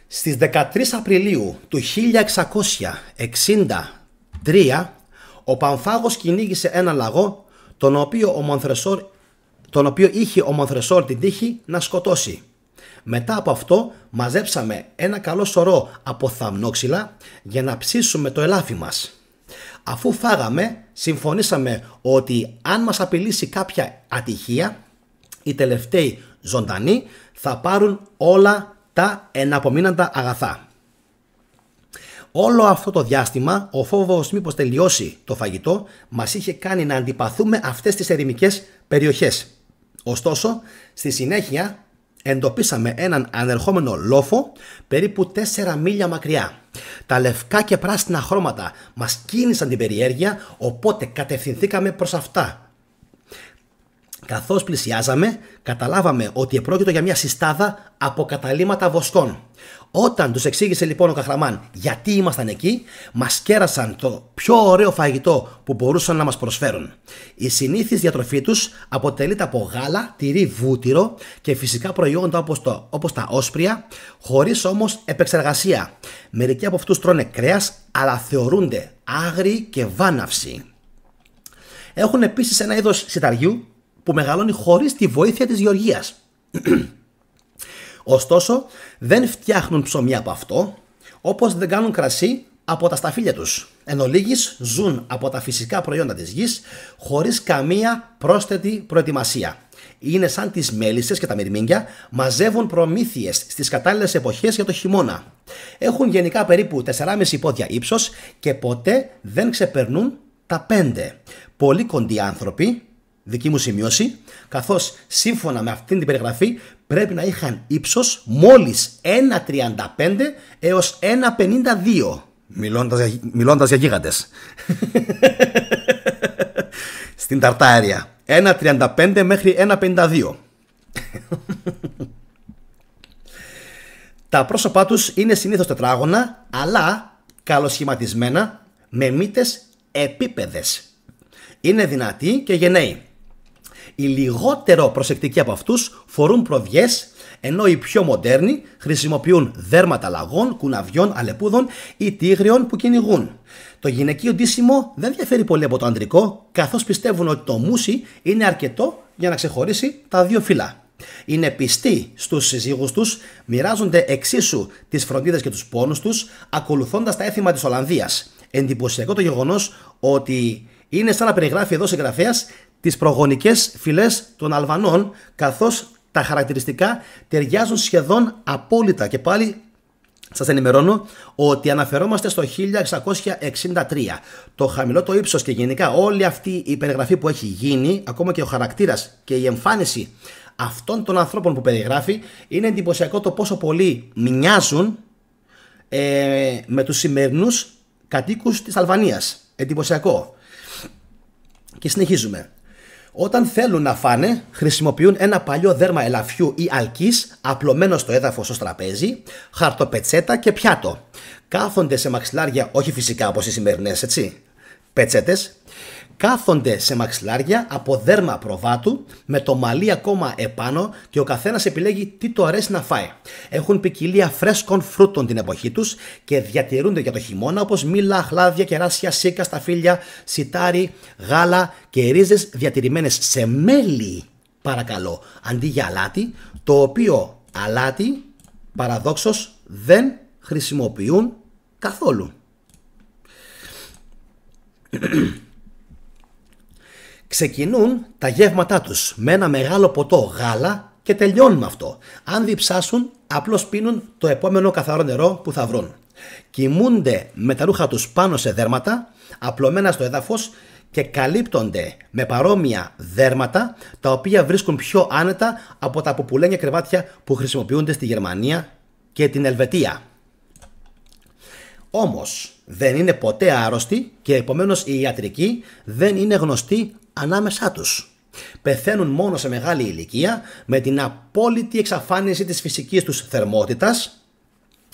Στις 13 Απριλίου του 1663 ο Πανφάγος κυνήγησε ένα λαγό τον οποίο είχε ο Μονθρεσόρ την τύχη να σκοτώσει. Μετά από αυτό μαζέψαμε ένα καλό σωρό από θαμνόξυλα για να ψήσουμε το ελάφι μας. Αφού φάγαμε, συμφωνήσαμε ότι αν μας απειλήσει κάποια ατυχία, οι τελευταίοι ζωντανοί θα πάρουν όλα τα εναπομείναντα αγαθά. Όλο αυτό το διάστημα, ο φόβος μήπως τελειώσει το φαγητό μας είχε κάνει να αντιπαθούμε αυτές τις ερημικές περιοχές. Ωστόσο, στη συνέχεια εντοπίσαμε έναν ανερχόμενο λόφο περίπου 4 μίλια μακριά. Τα λευκά και πράσινα χρώματα μας κίνησαν την περιέργεια, οπότε κατευθυνθήκαμε προς αυτά. Καθώς πλησιάζαμε, καταλάβαμε ότι επρόκειτο για μια συστάδα από καταλύματα βοσκών. Όταν τους εξήγησε λοιπόν ο Καχραμάν γιατί ήμασταν εκεί, μας κέρασαν το πιο ωραίο φαγητό που μπορούσαν να μας προσφέρουν. Η συνήθις διατροφή τους αποτελείται από γάλα, τυρί, βούτυρο και φυσικά προϊόντα όπως τα όσπρια, χωρίς όμως επεξεργασία. Μερικοί από αυτούς τρώνε κρέας, αλλά θεωρούνται άγριοι και βάναυσοι. Έχουν επίσης ένα είδος σιταριού που μεγαλώνει χωρίς τη βοήθεια της γεωργίας. Ωστόσο, δεν φτιάχνουν ψωμί από αυτό, όπως δεν κάνουν κρασί από τα σταφύλια τους. Εν ολίγης, ζουν από τα φυσικά προϊόντα της γης, χωρίς καμία πρόσθετη προετοιμασία. Είναι σαν τις μέλισσες και τα μυρμήγκια, μαζεύουν προμήθειες στις κατάλληλες εποχές για το χειμώνα. Έχουν γενικά περίπου 4,5 πόδια ύψος και ποτέ δεν ξεπερνούν τα 5. Πολύ κοντοί άνθρωποι, δική μου σημείωση, καθώς σύμφωνα με αυτήν την περιγραφή πρέπει να είχαν ύψος μόλις 1,35 έως 1,52, μιλώντας για γίγαντες. Στην Ταρτάρια 1,35 μέχρι 1,52. Τα πρόσωπά τους είναι συνήθως τετράγωνα, αλλά καλοσχηματισμένα με μύτες επίπεδες. Είναι δυνατοί και γενναίοι. Οι λιγότερο προσεκτικοί από αυτούς φορούν προβιές, ενώ οι πιο μοντέρνοι χρησιμοποιούν δέρματα λαγών, κουναβιών, αλεπούδων ή τίγριων που κυνηγούν. Το γυναικείο ντύσιμο δεν διαφέρει πολύ από το ανδρικό, καθώς πιστεύουν ότι το μουσι είναι αρκετό για να ξεχωρίσει τα δύο φύλλα. Είναι πιστοί στους συζύγους τους, μοιράζονται εξίσου τις φροντίδες και τους πόνους τους, ακολουθώντας τα έθιμα της Ολλανδίας. Εντυπωσιακό το γεγονός ότι είναι σαν να περιγράφει εδώ συγγραφέας τις προγονικές φυλές των Αλβανών, καθώς τα χαρακτηριστικά ταιριάζουν σχεδόν απόλυτα. Και πάλι σας ενημερώνω ότι αναφερόμαστε στο 1663. Το χαμηλό το ύψος και γενικά όλη αυτή η περιγραφή που έχει γίνει, ακόμα και ο χαρακτήρας και η εμφάνιση αυτών των ανθρώπων που περιγράφει, είναι εντυπωσιακό το πόσο πολύ μοιάζουν με τους σημερινούς κατοίκους της Αλβανίας. Εντυπωσιακό. Και συνεχίζουμε. Όταν θέλουν να φάνε, χρησιμοποιούν ένα παλιό δέρμα ελαφιού ή αλκής απλωμένο στο έδαφος ως τραπέζι, χαρτοπετσέτα και πιάτο. Κάθονται σε μαξιλάρια, όχι φυσικά όπως οι σημερινές, έτσι, πετσέτες. Κάθονται σε μαξιλάρια από δέρμα προβάτου με το μαλλί ακόμα επάνω και ο καθένας επιλέγει τι του αρέσει να φάει. Έχουν ποικιλία φρέσκων φρούτων την εποχή τους και διατηρούνται για το χειμώνα, όπως μήλα, αχλάδια, κεράσια, σίκα, σταφύλια, σιτάρι, γάλα και ρίζες διατηρημένες σε μέλι, παρακαλώ, αντί για αλάτι, το οποίο αλάτι παραδόξως δεν χρησιμοποιούν καθόλου. Ξεκινούν τα γεύματά τους με ένα μεγάλο ποτό γάλα και τελειώνουν με αυτό. Αν διψάσουν, απλώς πίνουν το επόμενο καθαρό νερό που θα βρουν. Κοιμούνται με τα ρούχα τους πάνω σε δέρματα, απλωμένα στο έδαφος και καλύπτονται με παρόμοια δέρματα, τα οποία βρίσκουν πιο άνετα από τα ποπουλένια κρεβάτια που χρησιμοποιούνται στη Γερμανία και την Ελβετία. Όμως δεν είναι ποτέ άρρωστοι και επομένως η ιατρική δεν είναι γνωστή ανάμεσά τους. Πεθαίνουν μόνο σε μεγάλη ηλικία με την απόλυτη εξαφάνιση της φυσικής τους θερμότητας,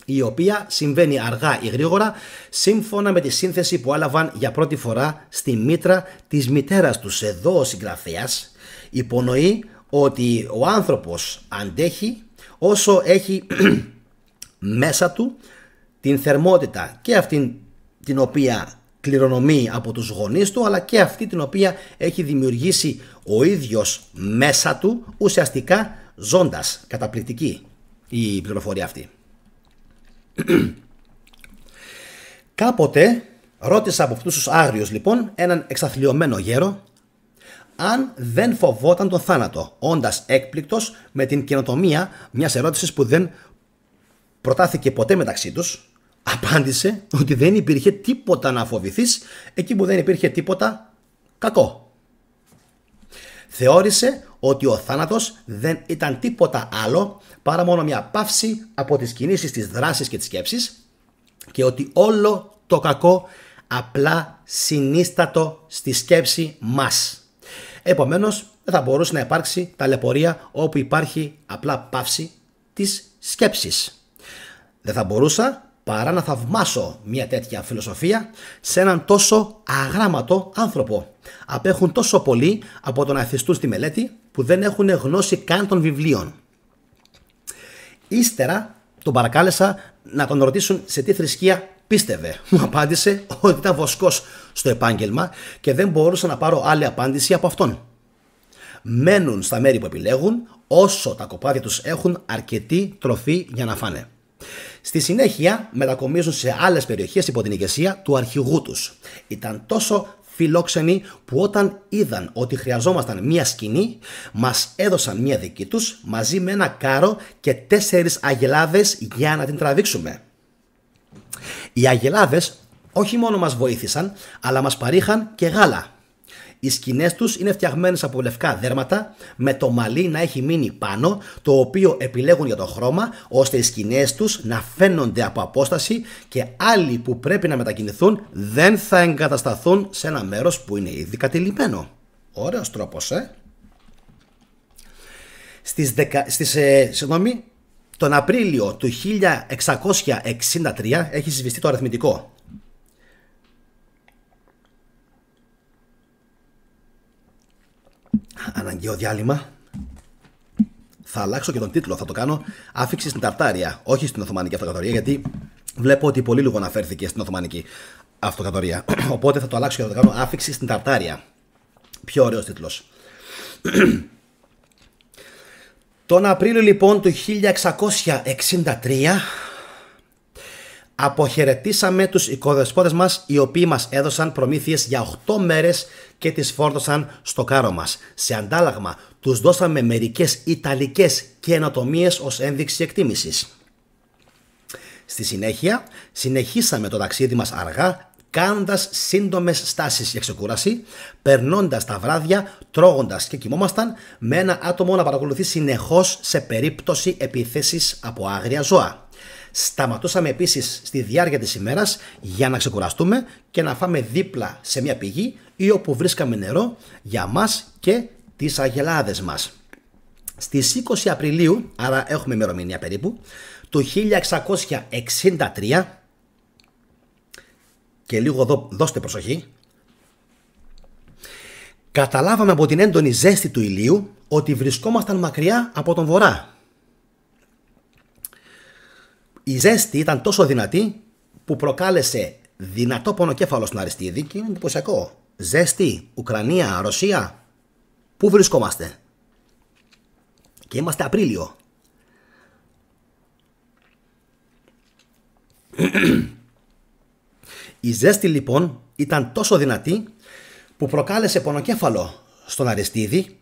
η οποία συμβαίνει αργά ή γρήγορα σύμφωνα με τη σύνθεση που έλαβαν για πρώτη φορά στη μήτρα της μητέρας τους. Εδώ ο συγγραφέας υπονοεί ότι ο άνθρωπος αντέχει όσο έχει μέσα του την θερμότητα και αυτήν την οποία κληρονομεί από τους γονείς του, αλλά και αυτή την οποία έχει δημιουργήσει ο ίδιος μέσα του, ουσιαστικά ζώντας. Καταπληκτική η πληροφορία αυτή. Κάποτε ρώτησα από αυτούς τους άγριους λοιπόν έναν εξαθλιωμένο γέρο αν δεν φοβόταν τον θάνατο, όντας έκπληκτος με την καινοτομία μιας ερώτησης που δεν προτάθηκε ποτέ μεταξύ τους. Απάντησε ότι δεν υπήρχε τίποτα να φοβηθείς εκεί που δεν υπήρχε τίποτα κακό. Θεώρησε ότι ο θάνατος δεν ήταν τίποτα άλλο παρά μόνο μια παύση από τις κινήσεις της δράσης και της σκέψης και ότι όλο το κακό απλά συνίστατο στη σκέψη μας. Επομένως δεν θα μπορούσε να υπάρξει ταλαιπωρία όπου υπάρχει απλά παύση της σκέψης. Δεν θα μπορούσα παρά να θαυμάσω μια τέτοια φιλοσοφία σε έναν τόσο αγράμματο άνθρωπο. Απέχουν τόσο πολύ από το να εθιστούν στη μελέτη που δεν έχουν γνώση καν των βιβλίων. Ύστερα τον παρακάλεσα να τον ρωτήσουν σε τι θρησκεία πίστευε. Μου απάντησε ότι ήταν βοσκός στο επάγγελμα και δεν μπορούσα να πάρω άλλη απάντηση από αυτόν. Μένουν στα μέρη που επιλέγουν όσο τα κοπάδια τους έχουν αρκετή τροφή για να φάνε. Στη συνέχεια μετακομίζουν σε άλλες περιοχές υπό την ηγεσία του αρχηγού τους. Ήταν τόσο φιλόξενοι που όταν είδαν ότι χρειαζόμασταν μία σκηνή, μας έδωσαν μία δική τους μαζί με ένα κάρο και 4 αγελάδες για να την τραβήξουμε. Οι αγελάδες όχι μόνο μας βοήθησαν, αλλά μας παρήχαν και γάλα. Οι σκηνές τους είναι φτιαγμένες από λευκά δέρματα με το μαλλί να έχει μείνει πάνω, το οποίο επιλέγουν για το χρώμα, ώστε οι σκηνές τους να φαίνονται από απόσταση και άλλοι που πρέπει να μετακινηθούν δεν θα εγκατασταθούν σε ένα μέρος που είναι ήδη κατηλημμένο. Ωραίος τρόπος, τον Απρίλιο του 1663 έχει συσβηστεί το αριθμητικό. Αναγκαίο διάλειμμα. Θα αλλάξω και τον τίτλο, θα το κάνω άφιξη στην Ταρτάρια, όχι στην Οθωμανική Αυτοκρατορία, γιατί βλέπω ότι πολύ λίγο αναφέρθηκε στην Οθωμανική Αυτοκρατορία. Οπότε θα το αλλάξω και θα το κάνω άφιξη στην Ταρτάρια. Πιο ωραίος τίτλος. Τον Απρίλιο λοιπόν του 1663 αποχαιρετήσαμε τους οικοδεσπότες μας, οι οποίοι μας έδωσαν προμήθειες για 8 μέρες και τις φόρτωσαν στο κάρο μας. Σε αντάλλαγμα τους δώσαμε μερικές ιταλικές καινοτομίες ως ένδειξη εκτίμησης. Στη συνέχεια συνεχίσαμε το ταξίδι μας αργά, κάνοντας σύντομες στάσεις για ξεκούραση, περνώντας τα βράδια, τρώγοντας και κοιμόμασταν με ένα άτομο να παρακολουθεί συνεχώς σε περίπτωση επιθέσεις από άγρια ζώα. Σταματούσαμε επίσης στη διάρκεια της ημέρας για να ξεκουραστούμε και να φάμε δίπλα σε μια πηγή ή όπου βρίσκαμε νερό για μας και τις αγελάδες μας. Στις 20 Απριλίου, άρα έχουμε ημερομηνία περίπου, του 1663, και λίγο εδώ δώστε προσοχή, καταλάβαμε από την έντονη ζέστη του ηλίου ότι βρισκόμασταν μακριά από τον βορρά. Η ζέστη ήταν τόσο δυνατή που προκάλεσε δυνατό πονοκέφαλο στην Αριστίδη και είναι εντυπωσιακό. Ζέστη, Ουκρανία, Ρωσία, πού βρισκόμαστε? Και είμαστε Απρίλιο. Η ζέστη λοιπόν ήταν τόσο δυνατή που προκάλεσε πονοκέφαλο στον Αριστίδη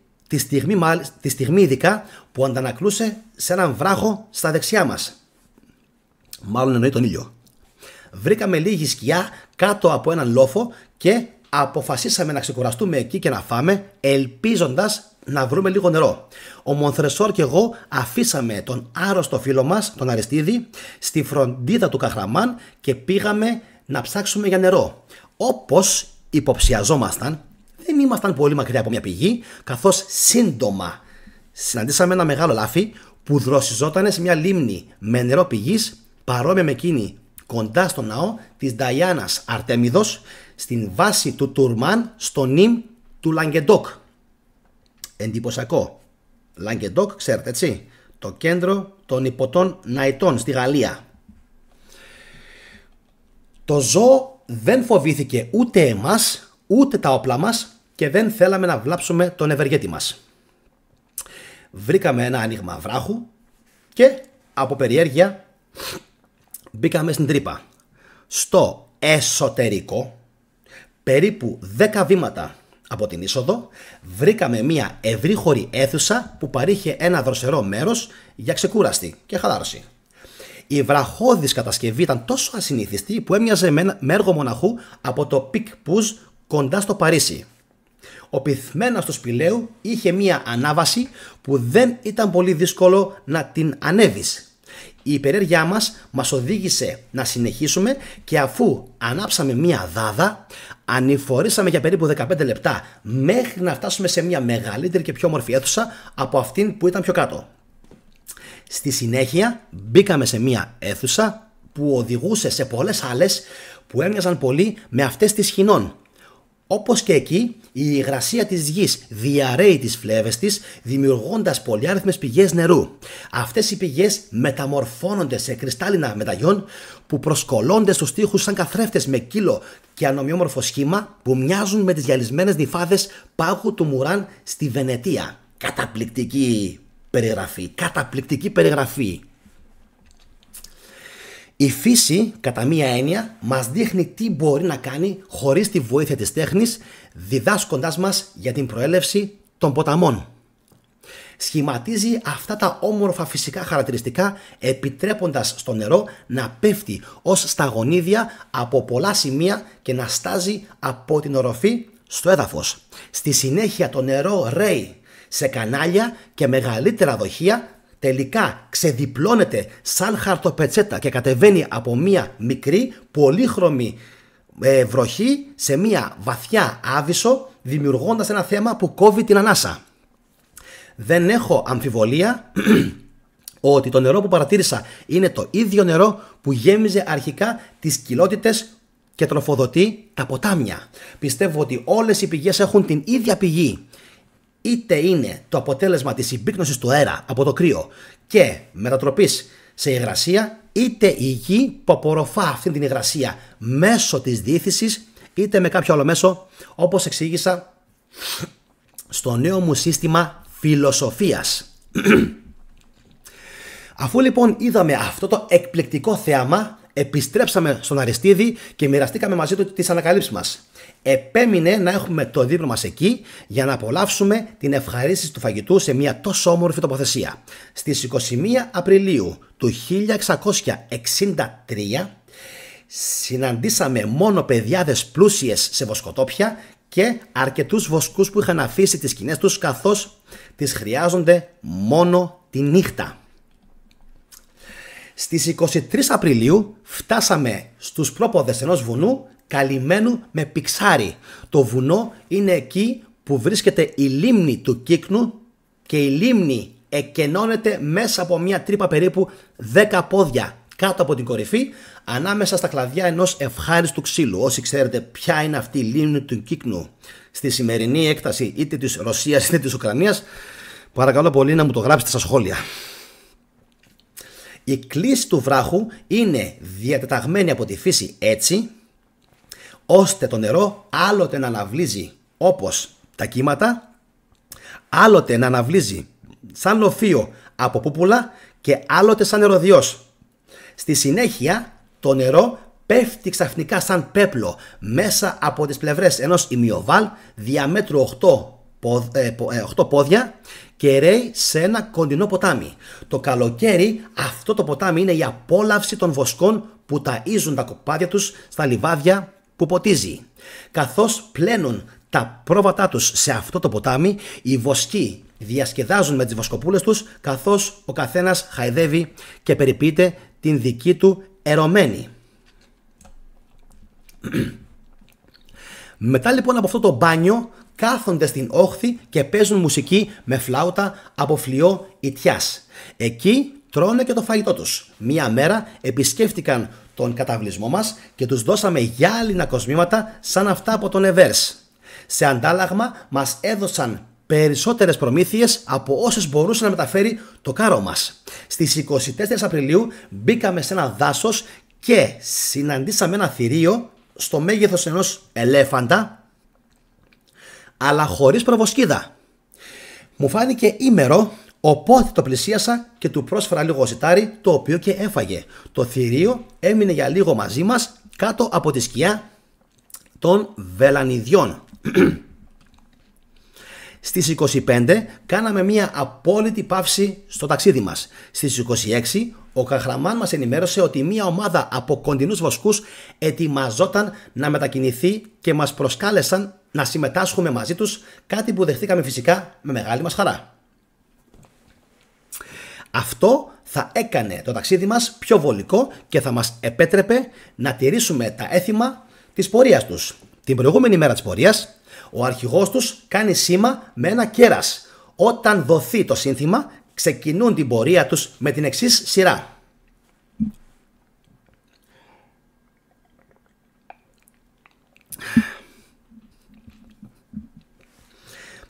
τη στιγμή ειδικά που αντανακλούσε σε έναν βράχο στα δεξιά μας. Μάλλον εννοεί τον ήλιο. Βρήκαμε λίγη σκιά κάτω από έναν λόφο και αποφασίσαμε να ξεκουραστούμε εκεί και να φάμε, ελπίζοντας να βρούμε λίγο νερό. Ο Μονθρεσόρ και εγώ αφήσαμε τον άρρωστο φίλο μας, τον Αριστίδη, στη φροντίδα του Καχραμάν και πήγαμε να ψάξουμε για νερό. Όπως υποψιαζόμασταν, δεν ήμασταν πολύ μακριά από μια πηγή, καθώς σύντομα συναντήσαμε ένα μεγάλο λάφι που δροσιζόταν σε μια λίμνη με νερό πηγής, παρόμοια με εκείνη κοντά στο ναό της Νταϊάνας Αρτέμιδος, στην βάση του Τουρμάν, στο νημ του Λαγκεντόκ. Εντυπωσιακό. Λαγκεντόκ, ξέρετε έτσι, το κέντρο των υποτών ναητών στη Γαλλία. Το ζώο δεν φοβήθηκε ούτε εμάς, ούτε τα όπλα μας και δεν θέλαμε να βλάψουμε τον ευεργέτη μας. Βρήκαμε ένα άνοιγμα βράχου και από περιέργεια μπήκαμε στην τρύπα. Στο εσωτερικό, περίπου 10 βήματα από την είσοδο, βρήκαμε μια ευρύχωρη αίθουσα που παρήχε ένα δροσερό μέρος για ξεκούραστη και χαλάρωση. Η βραχώδης κατασκευή ήταν τόσο ασυνήθιστη που έμοιαζε με έργο μοναχού από το Πικ Πουζ κοντά στο Παρίσι. Ο πυθμένας του σπηλαίου είχε μια ανάβαση που δεν ήταν πολύ δύσκολο να την ανέβεις. Η περιέργειά μας οδήγησε να συνεχίσουμε και αφού ανάψαμε μια δάδα, ανηφορήσαμε για περίπου 15 λεπτά μέχρι να φτάσουμε σε μια μεγαλύτερη και πιο όμορφη αίθουσα από αυτήν που ήταν πιο κάτω. Στη συνέχεια μπήκαμε σε μια αίθουσα που οδηγούσε σε πολλές άλλες που έμοιαζαν πολύ με αυτές της Χινών. Όπως και εκεί, η υγρασία της γης διαρρέει τις φλέβες της, δημιουργώντας πολυάριθμες πηγές νερού. Αυτές οι πηγές μεταμορφώνονται σε κρυστάλλινα μεταγιόν που προσκολώνται στους τοίχους σαν καθρέφτες με κύλο και ανομοιόμορφο σχήμα που μοιάζουν με τις γυαλισμένες νυφάδες πάγου του Μουράν στη Βενετία. Καταπληκτική περιγραφή. Η φύση, κατά μία έννοια, μας δείχνει τι μπορεί να κάνει χωρίς τη βοήθεια της τέχνης, διδάσκοντάς μας για την προέλευση των ποταμών. Σχηματίζει αυτά τα όμορφα φυσικά χαρακτηριστικά, επιτρέποντας στο νερό να πέφτει ως σταγονίδια από πολλά σημεία και να στάζει από την οροφή στο έδαφος. Στη συνέχεια το νερό ρέει σε κανάλια και μεγαλύτερα δοχεία, τελικά ξεδιπλώνεται σαν χαρτοπετσέτα και κατεβαίνει από μία μικρή πολύχρωμη βροχή σε μία βαθιά άβυσσο, δημιουργώντας ένα θέμα που κόβει την ανάσα. Δεν έχω αμφιβολία ότι το νερό που παρατήρησα είναι το ίδιο νερό που γέμιζε αρχικά τις κοιλότητες και τροφοδοτεί τα ποτάμια. Πιστεύω ότι όλες οι πηγές έχουν την ίδια πηγή. Είτε είναι το αποτέλεσμα της συμπίκνωσης του αέρα από το κρύο και μετατροπής σε υγρασία, είτε η γη που απορροφά αυτή την υγρασία μέσω της διήθησης, είτε με κάποιο άλλο μέσο, όπως εξήγησα στο νέο μου σύστημα φιλοσοφίας. Αφού λοιπόν είδαμε αυτό το εκπληκτικό θέαμα, επιστρέψαμε στον Αριστίδη και μοιραστήκαμε μαζί του τις ανακαλύψεις μας. Επέμεινε να έχουμε το δίπλο μας εκεί για να απολαύσουμε την ευχαρίστηση του φαγητού σε μια τόσο όμορφη τοποθεσία. Στις 21 Απριλίου του 1663 συναντήσαμε μόνο παιδιάδες πλούσιες σε βοσκοτόπια και αρκετούς βοσκούς που είχαν αφήσει τις σκηνές τους, καθώς τις χρειάζονται μόνο τη νύχτα. Στις 23 Απριλίου φτάσαμε στους πρόποδες ενός βουνού καλυμμένου με πιξάρι. Το βουνό είναι εκεί που βρίσκεται η λίμνη του Κύκνου και η λίμνη εκενώνεται μέσα από μια τρύπα περίπου 10 πόδια κάτω από την κορυφή, ανάμεσα στα κλαδιά ενός ευχάριστου ξύλου. Όσοι ξέρετε ποια είναι αυτή η λίμνη του Κύκνου στη σημερινή έκταση είτε της Ρωσίας είτε της Ουκρανίας, παρακαλώ πολύ να μου το γράψετε στα σχόλια. Η κλίση του βράχου είναι διατεταγμένη από τη φύση έτσι, ώστε το νερό άλλοτε να αναβλύζει όπως τα κύματα, άλλοτε να αναβλύζει σαν λοφείο από πούπουλα και άλλοτε σαν νεροδιός. Στη συνέχεια το νερό πέφτει ξαφνικά σαν πέπλο μέσα από τις πλευρές ενός ημιοβάλ διαμέτρου 8 πόδια και ρέει σε ένα κοντινό ποτάμι. Το καλοκαίρι αυτό το ποτάμι είναι η απόλαυση των βοσκών που ταΐζουν τα κοπάδια τους στα λιβάδια που ποτίζει. Καθώς πλένουν τα πρόβατά τους σε αυτό το ποτάμι, οι βοσκοί διασκεδάζουν με τις βοσκοπούλες τους, καθώς ο καθένας χαϊδεύει και περιποιείται την δική του ερωμένη. Μετά λοιπόν από αυτό το μπάνιο κάθονται στην όχθη και παίζουν μουσική με φλάουτα από φλοιό ιτιάς. Εκεί τρώνε και το φαγητό τους. Μία μέρα επισκέφτηκαν τον καταβλισμό μας και τους δώσαμε γυάλινα κοσμήματα σαν αυτά από τον Εβέρς. Σε αντάλλαγμα μας έδωσαν περισσότερες προμήθειες από όσες μπορούσε να μεταφέρει το κάρο μας. Στις 24 Απριλίου μπήκαμε σε ένα δάσος και συναντήσαμε ένα θηρίο στο μέγεθος ενός ελέφαντα, αλλά χωρίς προβοσκίδα. Μου φάνηκε ήμερο, οπότε το πλησίασα και του πρόσφερα λίγο ζητάρι, το οποίο και έφαγε. Το θηρίο έμεινε για λίγο μαζί μας κάτω από τη σκιά των βελανιδιών. Στις 25 κάναμε μια απόλυτη παύση στο ταξίδι μας. Στις 26 ο Καχραμάν μας ενημέρωσε ότι μια ομάδα από κοντινούς βοσκούς ετοιμαζόταν να μετακινηθεί και μας προσκάλεσαν να συμμετάσχουμε μαζί τους, κάτι που δεχτήκαμε φυσικά με μεγάλη μας χαρά. Αυτό θα έκανε το ταξίδι μας πιο βολικό και θα μας επέτρεπε να τηρήσουμε τα έθιμα της πορείας τους. Την προηγούμενη μέρα της πορείας, ο αρχηγός τους κάνει σήμα με ένα κέρας. Όταν δοθεί το σύνθημα, ξεκινούν την πορεία τους με την εξής σειρά.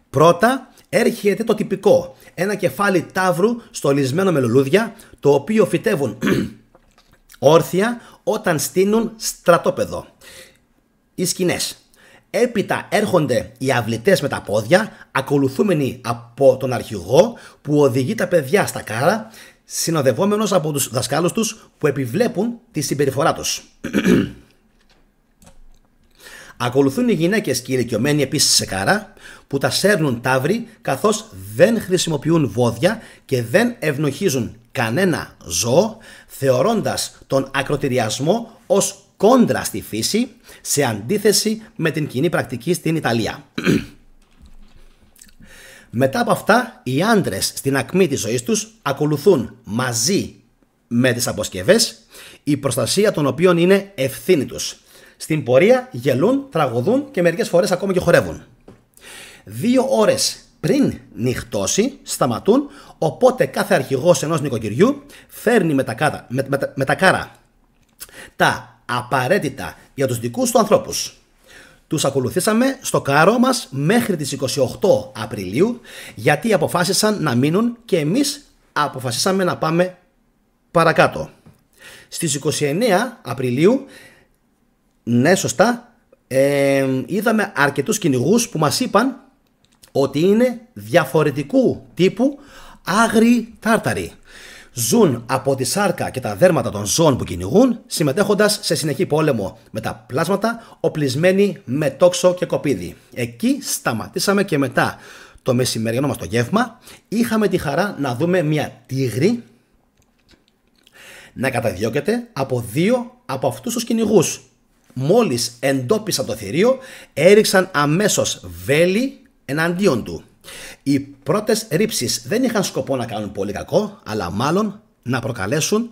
Πρώτα έρχεται το τυπικό, ένα κεφάλι ταύρου στολισμένο με λουλούδια, το οποίο φυτεύουν όρθια όταν στείνουν στρατόπεδο. Οι σκηνές. Έπειτα έρχονται οι αυλητές με τα πόδια, ακολουθούμενοι από τον αρχηγό που οδηγεί τα παιδιά στα κάρα, συνοδευόμενος από τους δασκάλους τους που επιβλέπουν τη συμπεριφορά τους. Ακολουθούν οι γυναίκες και οι ηλικιωμένοι επίσης σε κάρα, που τα σέρνουν ταύροι, καθώς δεν χρησιμοποιούν βόδια και δεν ευνοχίζουν κανένα ζώο, θεωρώντας τον ακροτηριασμό ως κόντρα στη φύση, σε αντίθεση με την κοινή πρακτική στην Ιταλία. Μετά από αυτά, οι άντρες στην ακμή της ζωής τους ακολουθούν μαζί με τις αποσκευές, η προστασία των οποίων είναι ευθύνη τους. Στην πορεία γελούν, τραγουδούν και μερικές φορές ακόμα και χορεύουν. 2 ώρες πριν νυχτώσει σταματούν, οπότε κάθε αρχηγός ενός νοικοκυριού φέρνει με τα κάρα τα απαραίτητα για τους δικούς του ανθρώπους. Τους ακολουθήσαμε στο κάρο μας μέχρι τις 28 Απριλίου, γιατί αποφάσισαν να μείνουν και εμείς αποφασίσαμε να πάμε παρακάτω. Στις 29 Απριλίου, ναι σωστά, είδαμε αρκετούς κυνηγούς που μας είπαν ότι είναι διαφορετικού τύπου άγριοι τάρταροι. Ζουν από τη σάρκα και τα δέρματα των ζώων που κυνηγούν, συμμετέχοντας σε συνεχή πόλεμο με τα πλάσματα, οπλισμένοι με τόξο και κοπίδι. Εκεί σταματήσαμε και μετά το μεσημεριανό μας το γεύμα είχαμε τη χαρά να δούμε μια τίγρη να καταδιώκεται από 2 από αυτούς τους κυνηγούς. Μόλις εντόπισαν το θηρίο, έριξαν αμέσως βέλη εναντίον του. Οι πρώτες ρήψεις δεν είχαν σκοπό να κάνουν πολύ κακό, αλλά μάλλον να προκαλέσουν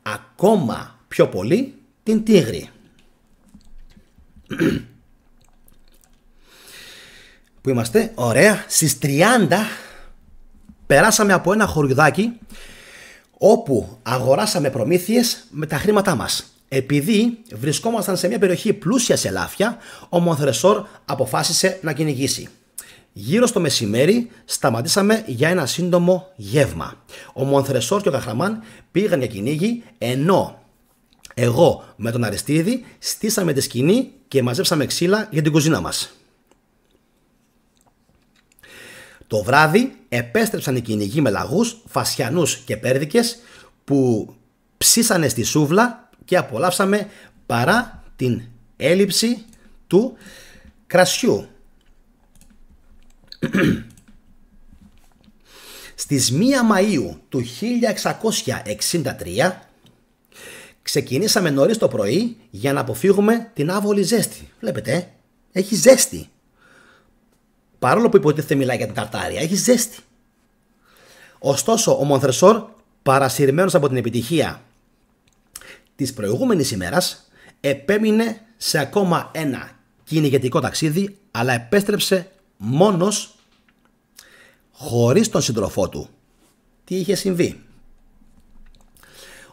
ακόμα πιο πολύ την τίγρη. Που είμαστε, ωραία, στις 30 περάσαμε από ένα χωριουδάκι όπου αγοράσαμε προμήθειες με τα χρήματά μας. Επειδή βρισκόμασταν σε μια περιοχή πλούσια σε ελάφια, ο Μονθρεσόρ αποφάσισε να κυνηγήσει. Γύρω στο μεσημέρι σταματήσαμε για ένα σύντομο γεύμα. Ο Μονθρεσόρ και ο Καχραμάν πήγαν για κυνήγι, ενώ εγώ με τον Αριστίδη στήσαμε τη σκηνή και μαζέψαμε ξύλα για την κουζίνα μας. Το βράδυ επέστρεψαν οι κυνηγοί με λαγούς, φασιανούς και πέρδικες που ψήσανε στη σούβλα και απολαύσαμε παρά την έλλειψη του κρασιού. Στις 1 Μαΐου του 1663 ξεκινήσαμε νωρίς το πρωί για να αποφύγουμε την άβολη ζέστη. Βλέπετε, έχει ζέστη. Παρόλο που υποτίθεται μιλάει για την Ταρτάρια, έχει ζέστη. Ωστόσο, ο Μονθρεσόρ, παρασυρμένος από την επιτυχία της προηγούμενης ημέρας, επέμεινε σε ακόμα ένα κυνηγετικό ταξίδι, αλλά επέστρεψε μόνος, χωρίς τον σύντροφό του. Τι είχε συμβεί?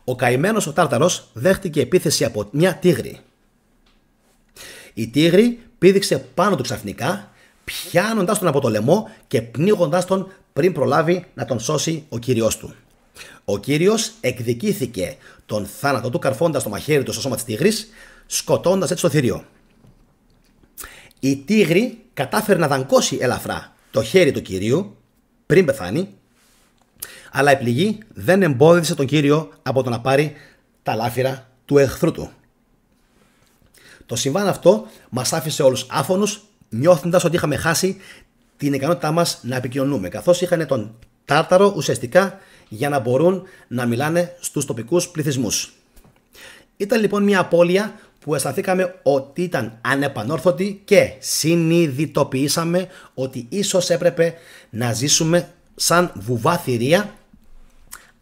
Ο καημένος ο Τάρταρος δέχτηκε επίθεση από μια τίγρη. Η τίγρη πήδηξε πάνω του ξαφνικά, πιάνοντας τον από το λαιμό και πνίγοντας τον πριν προλάβει να τον σώσει ο κύριος του. Ο κύριος εκδικήθηκε τον θάνατο του καρφώντας το μαχαίρι του στο σώμα της τίγρης, σκοτώντας έτσι το θηρίο. Η τίγρη κατάφερε να δαγκώσει ελαφρά το χέρι του κυρίου πριν πεθάνει, αλλά η πληγή δεν εμπόδισε τον κύριο από το να πάρει τα λάφυρα του εχθρού του. Το συμβάν αυτό μας άφησε όλους άφωνους, νιώθοντας ότι είχαμε χάσει την ικανότητά μας να επικοινωνούμε, καθώς είχαν τον Τάρταρο ουσιαστικά για να μπορούν να μιλάνε στους τοπικούς πληθυσμούς. Ήταν λοιπόν μια απώλεια που αισθανθήκαμε ότι ήταν ανεπανόρθωτη και συνειδητοποιήσαμε ότι ίσως έπρεπε να ζήσουμε σαν βουβά θηρία,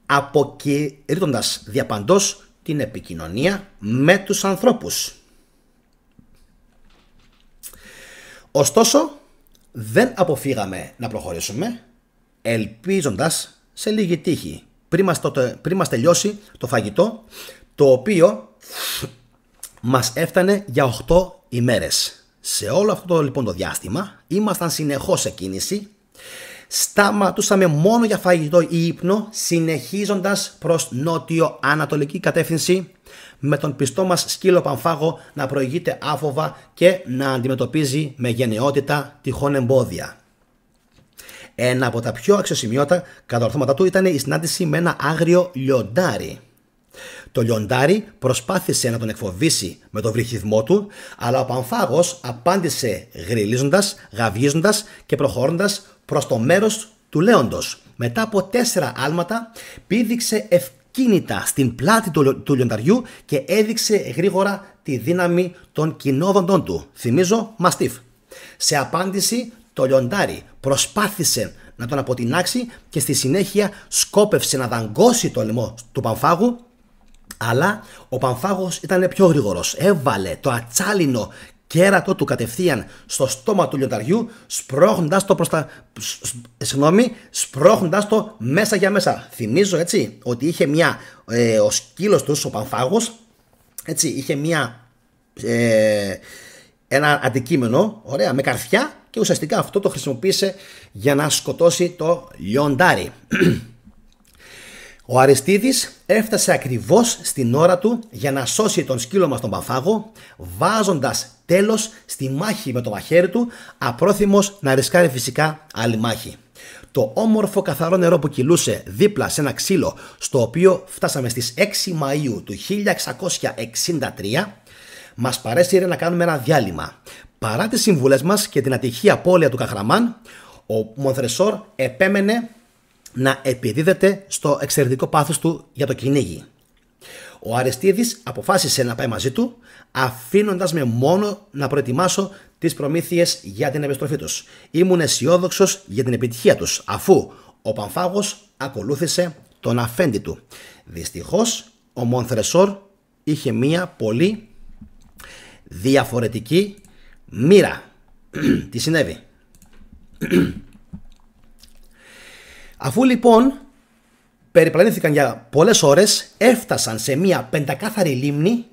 αποκηρύττοντας διαπαντός την επικοινωνία με τους ανθρώπους. Ωστόσο, δεν αποφύγαμε να προχωρήσουμε, ελπίζοντας σε λίγη τύχη πριν μας τελειώσει το φαγητό, το οποίο μας έφτανε για 8 ημέρες. Σε όλο αυτό λοιπόν το διάστημα ήμασταν συνεχώς σε κίνηση, σταματούσαμε μόνο για φαγητό ή ύπνο, συνεχίζοντας προς νότιο-ανατολική κατεύθυνση, με τον πιστό μας σκύλο Παμφάγο να προηγείται άφοβα και να αντιμετωπίζει με γενναιότητα τυχόν εμπόδια. Ένα από τα πιο αξιοσημείωτα κατορθώματα του ήταν η συνάντηση με ένα άγριο λιοντάρι. Το λιοντάρι προσπάθησε να τον εκφοβήσει με τον βρυχυδμό του, αλλά ο Παμφάγος απάντησε γρυλίζοντας, γαβγίζοντας και προχωρώντας προς το μέρος του λέοντος. Μετά από 4 άλματα πήδηξε ευκίνητα στην πλάτη του λιονταριού και έδειξε γρήγορα τη δύναμη των κοινόδοντων του. Θυμίζω μαστίφ. Σε απάντηση το λιοντάρι προσπάθησε να τον αποτινάξει και στη συνέχεια σκόπευσε να δαγκώσει το λαιμό του Παμφάγου, αλλά ο Παμφάγος ήταν πιο γρήγορος. Έβαλε το ατσάλινο κέρατο του κατευθείαν στο στόμα του λιονταριού, σπρώχνοντας το μέσα για μέσα. Θυμίζω έτσι ότι είχε ο σκύλος του, ο Παμφάγος, έτσι, είχε ένα αντικείμενο, ωραία, με καρφιά, και ουσιαστικά αυτό το χρησιμοποίησε για να σκοτώσει το λιοντάρι. Ο Αριστίδης έφτασε ακριβώς στην ώρα του για να σώσει τον σκύλο μας τον Παμφάγο, βάζοντας τέλος στη μάχη με το μαχαίρι του, απρόθυμος να ρισκάρει φυσικά άλλη μάχη. Το όμορφο καθαρό νερό που κυλούσε δίπλα σε ένα ξύλο, στο οποίο φτάσαμε στις 6 Μαΐου του 1663, μας παρέσυρε να κάνουμε ένα διάλειμμα. Παρά τις συμβουλές μας και την ατυχή απώλεια του Καχραμάν, ο Μονθρεσόρ επέμενε να επιδίδεται στο εξαιρετικό πάθος του για το κυνήγι. Ο Αριστίδης αποφάσισε να πάει μαζί του, αφήνοντας με μόνο να προετοιμάσω τις προμήθειες για την επιστροφή τους. Ήμουν αισιόδοξος για την επιτυχία τους, αφού ο Παμφάγος ακολούθησε τον αφέντη του. Δυστυχώς, ο Μονθρεσόρ είχε μία πολύ διαφορετική μοίρα. Τι συνέβη? Αφού λοιπόν περιπλανήθηκαν για πολλές ώρες, έφτασαν σε μία πεντακάθαρη λίμνη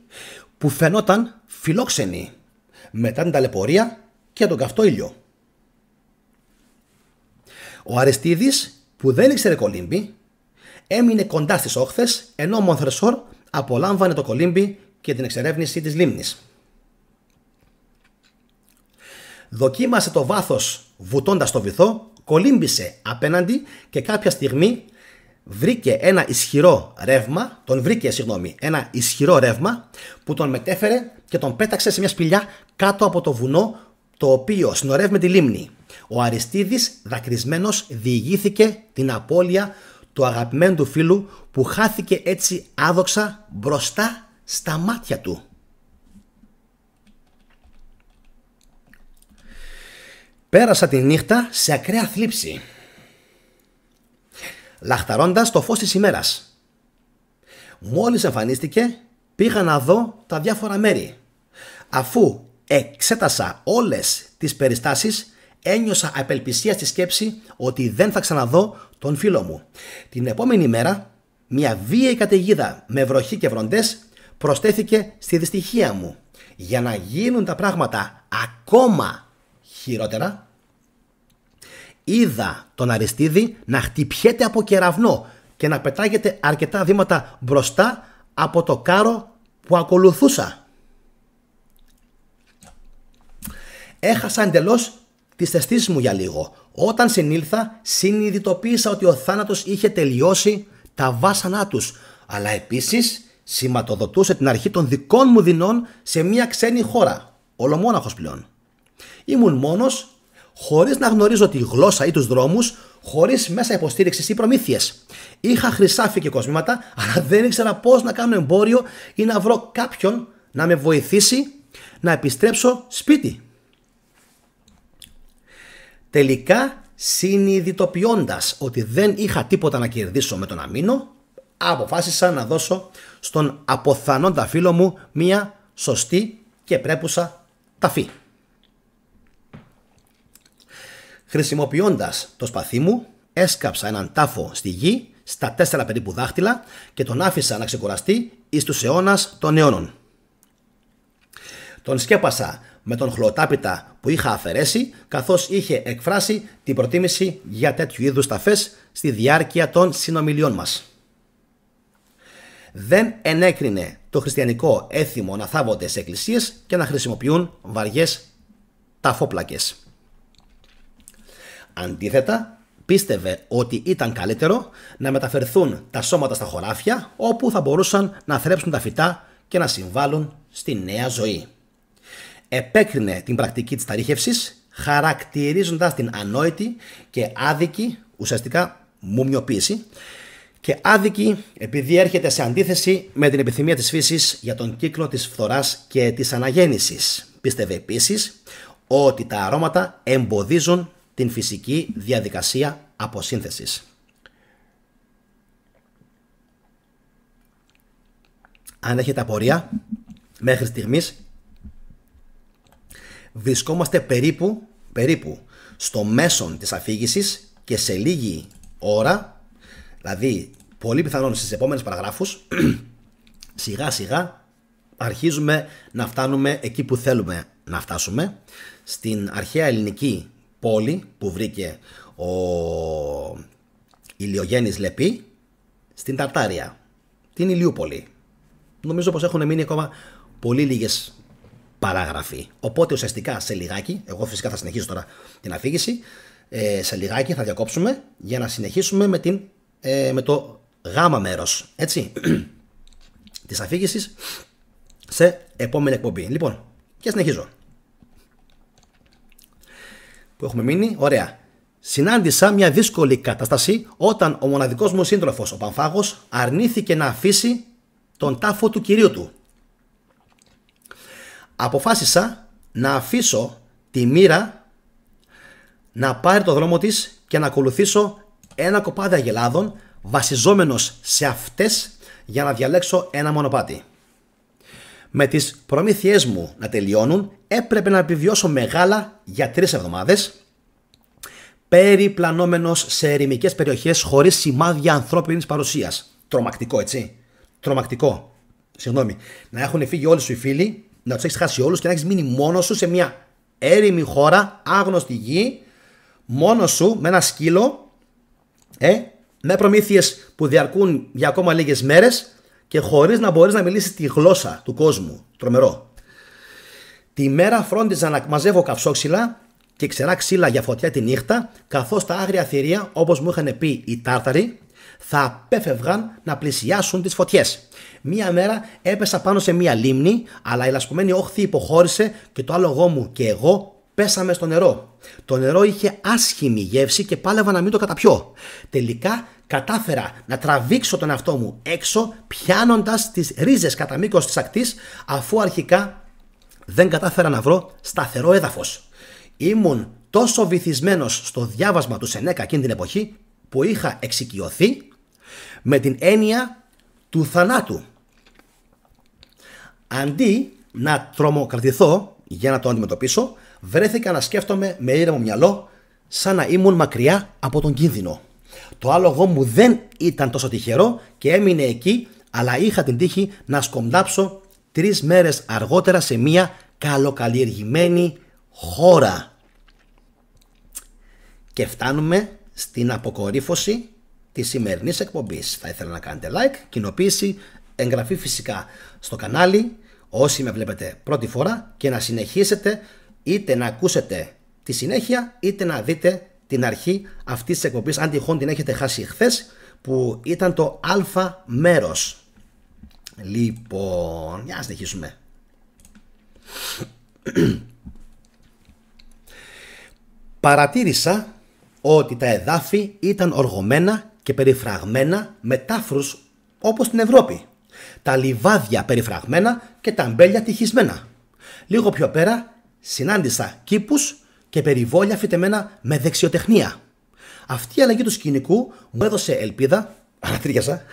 που φαινόταν φιλόξενη μετά την ταλαιπωρία και τον καυτό ήλιο. Ο Αριστίδης, που δεν ήξερε κολύμπι, έμεινε κοντά στις όχθες, ενώ ο Μονθρεσόρ απολάμβανε το κολύμπι και την εξερεύνηση της λίμνης. Δοκίμασε το βάθος βουτώντας το βυθό, κολύμπησε απέναντι και κάποια στιγμή ένα ισχυρό ρεύμα που τον μετέφερε και τον πέταξε σε μια σπηλιά κάτω από το βουνό, το οποίο συνορεύει με τη λίμνη. Ο Αριστίδης, δακρυσμένος, διηγήθηκε την απώλεια του αγαπημένου του φίλου που χάθηκε έτσι άδοξα μπροστά στα μάτια του. Πέρασα τη νύχτα σε ακραία θλίψη, λαχταρώντας το φως της ημέρας. Μόλις εμφανίστηκε, πήγα να δω τα διάφορα μέρη. Αφού εξέτασα όλες τις περιστάσεις, ένιωσα απελπισία στη σκέψη ότι δεν θα ξαναδώ τον φίλο μου. Την επόμενη μέρα, μια βίαιη καταιγίδα με βροχή και βροντές προσθέθηκε στη δυστυχία μου. Για να γίνουν τα πράγματα ακόμα χειρότερα, είδα τον Αριστίδη να χτυπιέται από κεραυνό και να πετάγεται αρκετά βήματα μπροστά από το κάρο που ακολουθούσα. Έχασα εντελώς τις αισθήσεις μου για λίγο. Όταν συνήλθα, συνειδητοποίησα ότι ο θάνατος είχε τελειώσει τα βάσανά τους, αλλά επίσης σηματοδοτούσε την αρχή των δικών μου δεινών σε μια ξένη χώρα, ολομόναχος πλέον. Ήμουν μόνος, χωρίς να γνωρίζω τη γλώσσα ή τους δρόμους, χωρίς μέσα υποστήριξης ή προμήθειες. Είχα χρυσάφι και κοσμήματα, αλλά δεν ήξερα πώς να κάνω εμπόριο ή να βρω κάποιον να με βοηθήσει να επιστρέψω σπίτι. Τελικά, συνειδητοποιώντας ότι δεν είχα τίποτα να κερδίσω με το να μείνω, αποφάσισα να δώσω στον αποθανόντα φίλο μου μία σωστή και πρέπουσα ταφή. Χρησιμοποιώντας το σπαθί μου, έσκαψα έναν τάφο στη γη στα 4 περίπου δάχτυλα και τον άφησα να ξεκουραστεί εις τους αιώνας των αιώνων. Τον σκέπασα με τον χλωτάπιτα που είχα αφαιρέσει, καθώς είχε εκφράσει την προτίμηση για τέτοιου είδους ταφές στη διάρκεια των συνομιλιών μας. Δεν ενέκρινε το χριστιανικό έθιμο να θάβονται σε εκκλησίες και να χρησιμοποιούν βαριές ταφόπλακες. Αντίθετα, πίστευε ότι ήταν καλύτερο να μεταφερθούν τα σώματα στα χωράφια, όπου θα μπορούσαν να θρέψουν τα φυτά και να συμβάλλουν στη νέα ζωή. Επέκρινε την πρακτική της ταρίχευσης, χαρακτηρίζοντας την ανόητη και άδικη, ουσιαστικά μουμιοποίηση, και άδικη επειδή έρχεται σε αντίθεση με την επιθυμία της φύσης για τον κύκλο της φθοράς και της αναγέννησης. Πίστευε επίσης ότι τα αρώματα εμποδίζουν την φυσική διαδικασία αποσύνθεσης. Αν έχετε απορία, μέχρι στιγμής βρισκόμαστε περίπου στο μέσον της αφήγησης και σε λίγη ώρα, δηλαδή πολύ πιθανόν στις επόμενες παραγράφους, σιγά σιγά αρχίζουμε να φτάνουμε εκεί που θέλουμε να φτάσουμε, στην αρχαία ελληνική πόλη που βρήκε ο Ηλιογέννης Λεπή, στην Ταρτάρια, την Ηλιούπολη. Νομίζω πως έχουν μείνει ακόμα πολύ λίγες παράγραφοι. Οπότε ουσιαστικά σε λιγάκι, εγώ φυσικά θα συνεχίσω τώρα την αφήγηση, σε λιγάκι θα διακόψουμε για να συνεχίσουμε με το γάμα μέρος, έτσι, της αφήγησης σε επόμενη εκπομπή. Λοιπόν, και συνεχίζω. Που έχουμε μείνει, ωραία. Συνάντησα μια δύσκολη κατάσταση όταν ο μοναδικός μου σύντροφος, ο Πανφάγος, αρνήθηκε να αφήσει τον τάφο του κυρίου του. Αποφάσισα να αφήσω τη μοίρα να πάρει το δρόμο της και να ακολουθήσω ένα κοπάδι αγελάδων βασιζόμενος σε αυτές για να διαλέξω ένα μονοπάτι. Με τις προμήθειές μου να τελειώνουν έπρεπε να επιβιώσω μεγάλα για 3 εβδομάδες, περιπλανόμενος σε ερημικές περιοχές χωρίς σημάδια ανθρώπινης παρουσίας. Τρομακτικό, έτσι. Τρομακτικό. Συγγνώμη. Να έχουν φύγει όλοι σου οι φίλοι, να τους έχεις χάσει όλους και να έχεις μείνει μόνος σου σε μια έρημη χώρα, άγνωστη γη, μόνος σου με ένα σκύλο, με προμήθειες που διαρκούν για ακόμα λίγες μέρες και χωρίς να μπορείς να μιλήσεις τη γλώσσα του κόσμου. Τρομερό. Τη μέρα φρόντιζα να μαζεύω καυσόξυλα και ξερά ξύλα για φωτιά τη νύχτα, καθώς τα άγρια θηρία, όπως μου είχαν πει οι Τάρταροι, θα απέφευγαν να πλησιάσουν τις φωτιές. Μία μέρα έπεσα πάνω σε μία λίμνη, αλλά η λασπωμένη όχθη υποχώρησε και το άλογό μου και εγώ πέσαμε στο νερό. Το νερό είχε άσχημη γεύση και πάλευα να μην το καταπιώ. Τελικά κατάφερα να τραβήξω τον εαυτό μου έξω, πιάνοντας τις ρίζες κατά μήκος της ακτής, αφού αρχικά δεν κατάφερα να βρω σταθερό έδαφος. Ήμουν τόσο βυθισμένος στο διάβασμα του Σενέκα εκείνη την εποχή που είχα εξοικειωθεί με την έννοια του θανάτου. Αντί να τρομοκρατηθώ για να το αντιμετωπίσω, βρέθηκα να σκέφτομαι με ήρεμο μυαλό, σαν να ήμουν μακριά από τον κίνδυνο. Το άλογο μου δεν ήταν τόσο τυχερό και έμεινε εκεί, αλλά είχα την τύχη να σκοντάψω 3 μέρες αργότερα σε μια καλοκαλλιεργημένη χώρα. Και φτάνουμε στην αποκορύφωση της σημερινής εκπομπής. Θα ήθελα να κάνετε like, κοινοποίηση, εγγραφή φυσικά στο κανάλι όσοι με βλέπετε πρώτη φορά και να συνεχίσετε είτε να ακούσετε τη συνέχεια είτε να δείτε την αρχή αυτής της εκπομπής, αν τυχόν την έχετε χάσει χθες, που ήταν το α μέρος. Λοιπόν, για να συνεχίσουμε. Παρατήρησα ότι τα εδάφη ήταν οργωμένα και περιφραγμένα με τάφρους όπως στην Ευρώπη. Τα λιβάδια περιφραγμένα και τα αμπέλια τυχισμένα. Λίγο πιο πέρα συνάντησα κήπους και περιβόλια φυτεμένα με δεξιοτεχνία. Αυτή η αλλαγή του σκηνικού μου έδωσε ελπίδα, ανατρίχιασα,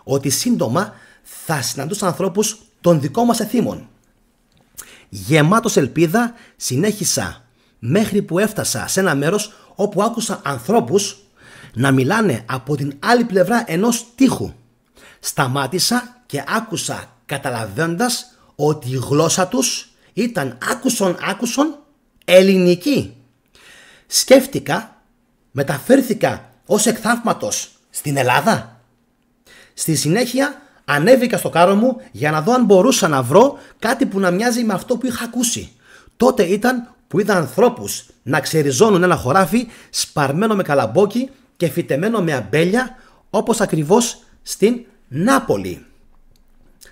ότι σύντομα θα συναντούσα ανθρώπους των δικών μας εθήμων. Γεμάτος ελπίδα συνέχισα μέχρι που έφτασα σε ένα μέρος όπου άκουσα ανθρώπους να μιλάνε από την άλλη πλευρά ενός τοίχου. Σταμάτησα και άκουσα, καταλαβαίνοντας ότι η γλώσσα τους ήταν άκουσον ελληνική. Σκέφτηκα, μεταφέρθηκα ως εκ θαύματος στην Ελλάδα. Στη συνέχεια ανέβηκα στο κάρο μου για να δω αν μπορούσα να βρω κάτι που να μοιάζει με αυτό που είχα ακούσει. Τότε ήταν που είδα ανθρώπους να ξεριζώνουν ένα χωράφι σπαρμένο με καλαμπόκι και φυτεμένο με αμπέλια, όπως ακριβώς στην Νάπολη.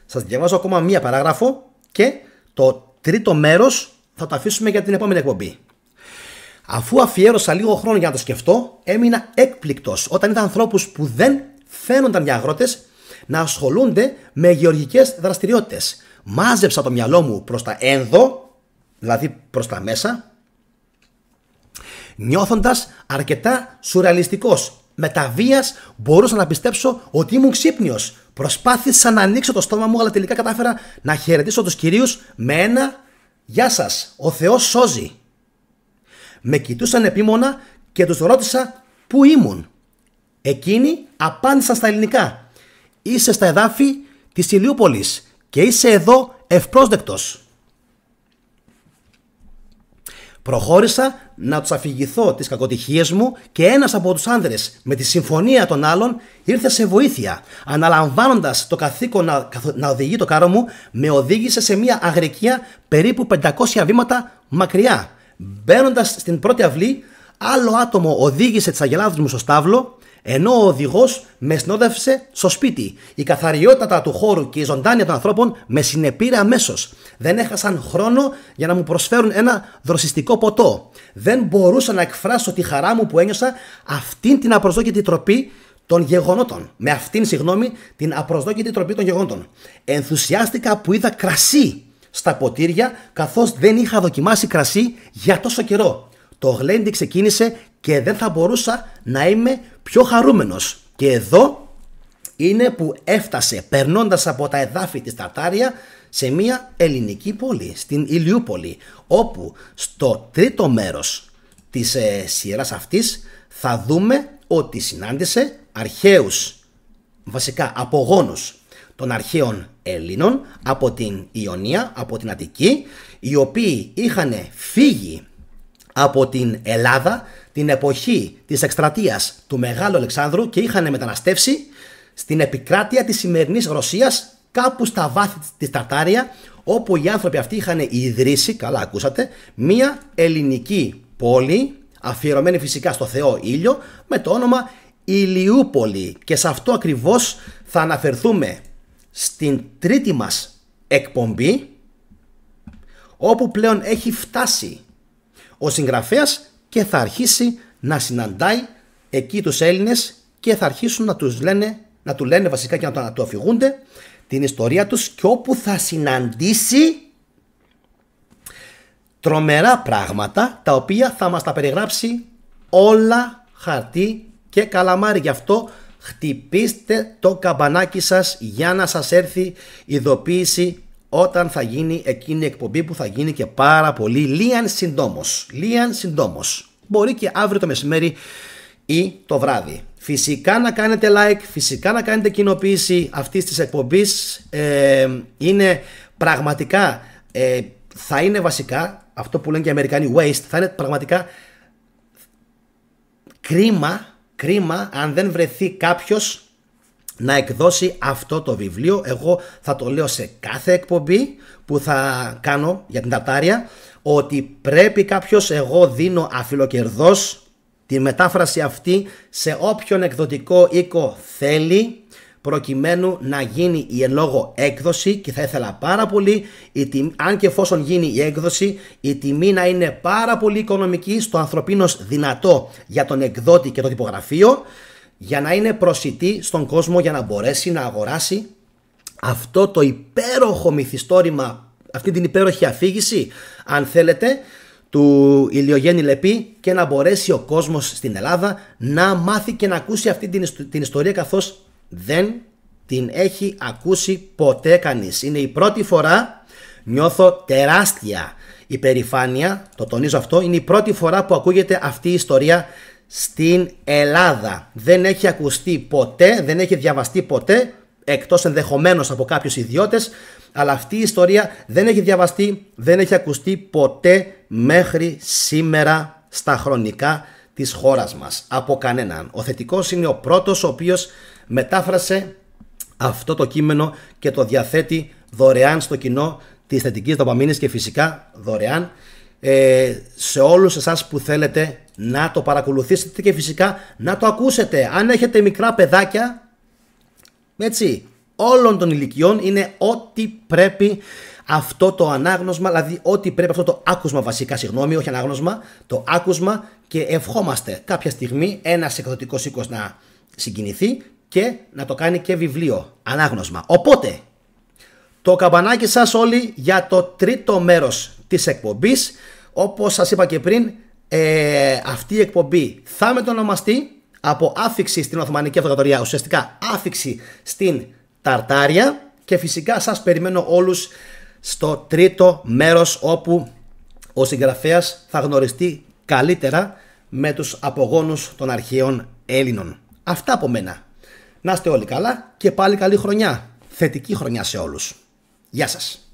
Σας διαβάζω ακόμα μία παράγραφο και το τρίτο μέρος θα το αφήσουμε για την επόμενη εκπομπή. Αφού αφιέρωσα λίγο χρόνο για να το σκεφτώ, έμεινα έκπληκτος όταν είδα ανθρώπους που δεν φαίνονταν για αγρότες να ασχολούνται με γεωργικές δραστηριότητες. Μάζεψα το μυαλό μου προς τα ένδο, δηλαδή προς τα μέσα, νιώθοντας αρκετά σουρεαλιστικός. Με τα βίας μπορούσα να πιστέψω ότι ήμουν ξύπνιος. Προσπάθησα να ανοίξω το στόμα μου, αλλά τελικά κατάφερα να χαιρετήσω τους κυρίους με ένα «Γεια σας, ο Θεός σώζει». Με κοιτούσαν επίμονα και τους ρώτησα πού ήμουν. Εκείνοι απάντησαν στα ελληνικά. «Είσαι στα εδάφη της Ηλιούπολης και είσαι εδώ ευπρόσδεκτος». Προχώρησα να τους αφηγηθώ τις κακοτυχίες μου και ένας από τους άνδρες με τη συμφωνία των άλλων ήρθε σε βοήθεια. Αναλαμβάνοντας το καθήκον να οδηγεί το κάρο μου, με οδήγησε σε μια αγρικία περίπου 500 βήματα μακριά. Μπαίνοντας στην πρώτη αυλή, Άλλο άτομο οδήγησε τις αγελάδες μου στο στάβλο, ενώ ο οδηγός με συνόδευσε στο σπίτι. Η καθαριότητα του χώρου και η ζωντάνια των ανθρώπων με συνεπήρε αμέσως. Δεν έχασαν χρόνο για να μου προσφέρουν ένα δροσιστικό ποτό. Δεν μπορούσα να εκφράσω τη χαρά μου που ένιωσα αυτήν την απροσδόκητη τροπή των γεγονότων. Με αυτήν, την απροσδόκητη τροπή των γεγονότων. Ενθουσιάστηκα που είδα κρασί στα ποτήρια, καθώς δεν είχα δοκιμάσει κρασί για τόσο καιρό. Το γλέντι ξεκίνησε και δεν θα μπορούσα να είμαι πιο χαρούμενος. Και εδώ είναι που έφτασε, περνώντας από τα εδάφη της Ταρτάρια σε μια ελληνική πόλη, στην Ηλιούπολη, όπου στο τρίτο μέρος της σειράς αυτής θα δούμε ότι συνάντησε αρχαίους, βασικά απογόνους των αρχαίων Ελλήνων από την Ιωνία, από την Αττική, οι οποίοι είχαν φύγει από την Ελλάδα την εποχή της εκστρατείας του Μεγάλου Αλεξάνδρου και είχαν μεταναστεύσει στην επικράτεια της σημερινής Ρωσίας, κάπου στα βάθη της Ταρτάρια, όπου οι άνθρωποι αυτοί είχαν ιδρύσει, καλά ακούσατε, μία ελληνική πόλη, αφιερωμένη φυσικά στο Θεό Ήλιο, με το όνομα Ηλιούπολη. Και σε αυτό ακριβώς θα αναφερθούμε στην τρίτη μας εκπομπή, όπου πλέον έχει φτάσει ο συγγραφέας και θα αρχίσει να συναντάει εκεί τους Έλληνες και θα αρχίσουν να του λένε βασικά και να του αφηγούνται την ιστορία τους, και όπου θα συναντήσει τρομερά πράγματα τα οποία θα μας τα περιγράψει όλα χαρτί και καλαμάρι. Γι' αυτό χτυπήστε το καμπανάκι σας για να σας έρθει ειδοποίηση όταν θα γίνει εκείνη η εκπομπή, που θα γίνει και πάρα πολύ λίαν συντόμως. Μπορεί και αύριο το μεσημέρι ή το βράδυ. Φυσικά να κάνετε like, φυσικά να κάνετε κοινοποίηση αυτής της εκπομπής. Είναι πραγματικά, θα είναι βασικά, αυτό που λένε και οι Αμερικανοί waste, θα είναι πραγματικά κρίμα αν δεν βρεθεί κάποιος να εκδώσει αυτό το βιβλίο. Εγώ θα το λέω σε κάθε εκπομπή που θα κάνω για την Ταρτάρια, ότι πρέπει κάποιος, εγώ δίνω αφιλοκερδώς τη μετάφραση αυτή σε όποιον εκδοτικό οίκο θέλει, προκειμένου να γίνει η εν λόγω έκδοση, και θα ήθελα πάρα πολύ, αν και εφόσον γίνει η έκδοση, η τιμή να είναι πάρα πολύ οικονομική, στο ανθρωπίνως δυνατό για τον εκδότη και το τυπογραφείο, για να είναι προσιτή στον κόσμο, για να μπορέσει να αγοράσει αυτό το υπέροχο μυθιστόρημα, αυτή την υπέροχη αφήγηση, αν θέλετε, του Ηλιογέννη Λεπή, και να μπορέσει ο κόσμος στην Ελλάδα να μάθει και να ακούσει αυτή την ιστορία, καθώς δεν την έχει ακούσει ποτέ κανείς. Είναι η πρώτη φορά, νιώθω τεράστια υπερηφάνεια, το τονίζω αυτό, είναι η πρώτη φορά που ακούγεται αυτή η ιστορία στην Ελλάδα. Δεν έχει ακουστεί ποτέ, δεν έχει διαβαστεί ποτέ, εκτός ενδεχομένως από κάποιους ιδιώτες, αλλά αυτή η ιστορία δεν έχει διαβαστεί, δεν έχει ακουστεί ποτέ μέχρι σήμερα στα χρονικά της χώρας μας από κανέναν. Ο Θετικός είναι ο πρώτος ο οποίος μετάφρασε αυτό το κείμενο και το διαθέτει δωρεάν στο κοινό της Θετικής Δοπαμίνης, και φυσικά δωρεάν σε όλους εσάς που θέλετε να το παρακολουθήσετε και φυσικά να το ακούσετε. Αν έχετε μικρά παιδάκια, έτσι, όλων των ηλικιών, είναι ό,τι πρέπει αυτό το ανάγνωσμα, δηλαδή ό,τι πρέπει αυτό το άκουσμα, βασικά, συγγνώμη, όχι ανάγνωσμα, το άκουσμα, και ευχόμαστε κάποια στιγμή ένας εκδοτικός οίκος να συγκινηθεί και να το κάνει και βιβλίο, ανάγνωσμα. Οπότε, το καμπανάκι σας όλοι για το τρίτο μέρος της εκπομπής. Όπως σας είπα και πριν, αυτή η εκπομπή θα μετονομαστεί από άφιξη στην Οθωμανική Αυτοκρατορία, ουσιαστικά άφιξη στην Ταρτάρια, και φυσικά σας περιμένω όλους στο τρίτο μέρος, όπου ο συγγραφέας θα γνωριστεί καλύτερα με τους απογόνους των αρχαίων Έλληνων. Αυτά από μένα. Να είστε όλοι καλά και πάλι καλή χρονιά. Θετική χρονιά σε όλους. Γεια σας.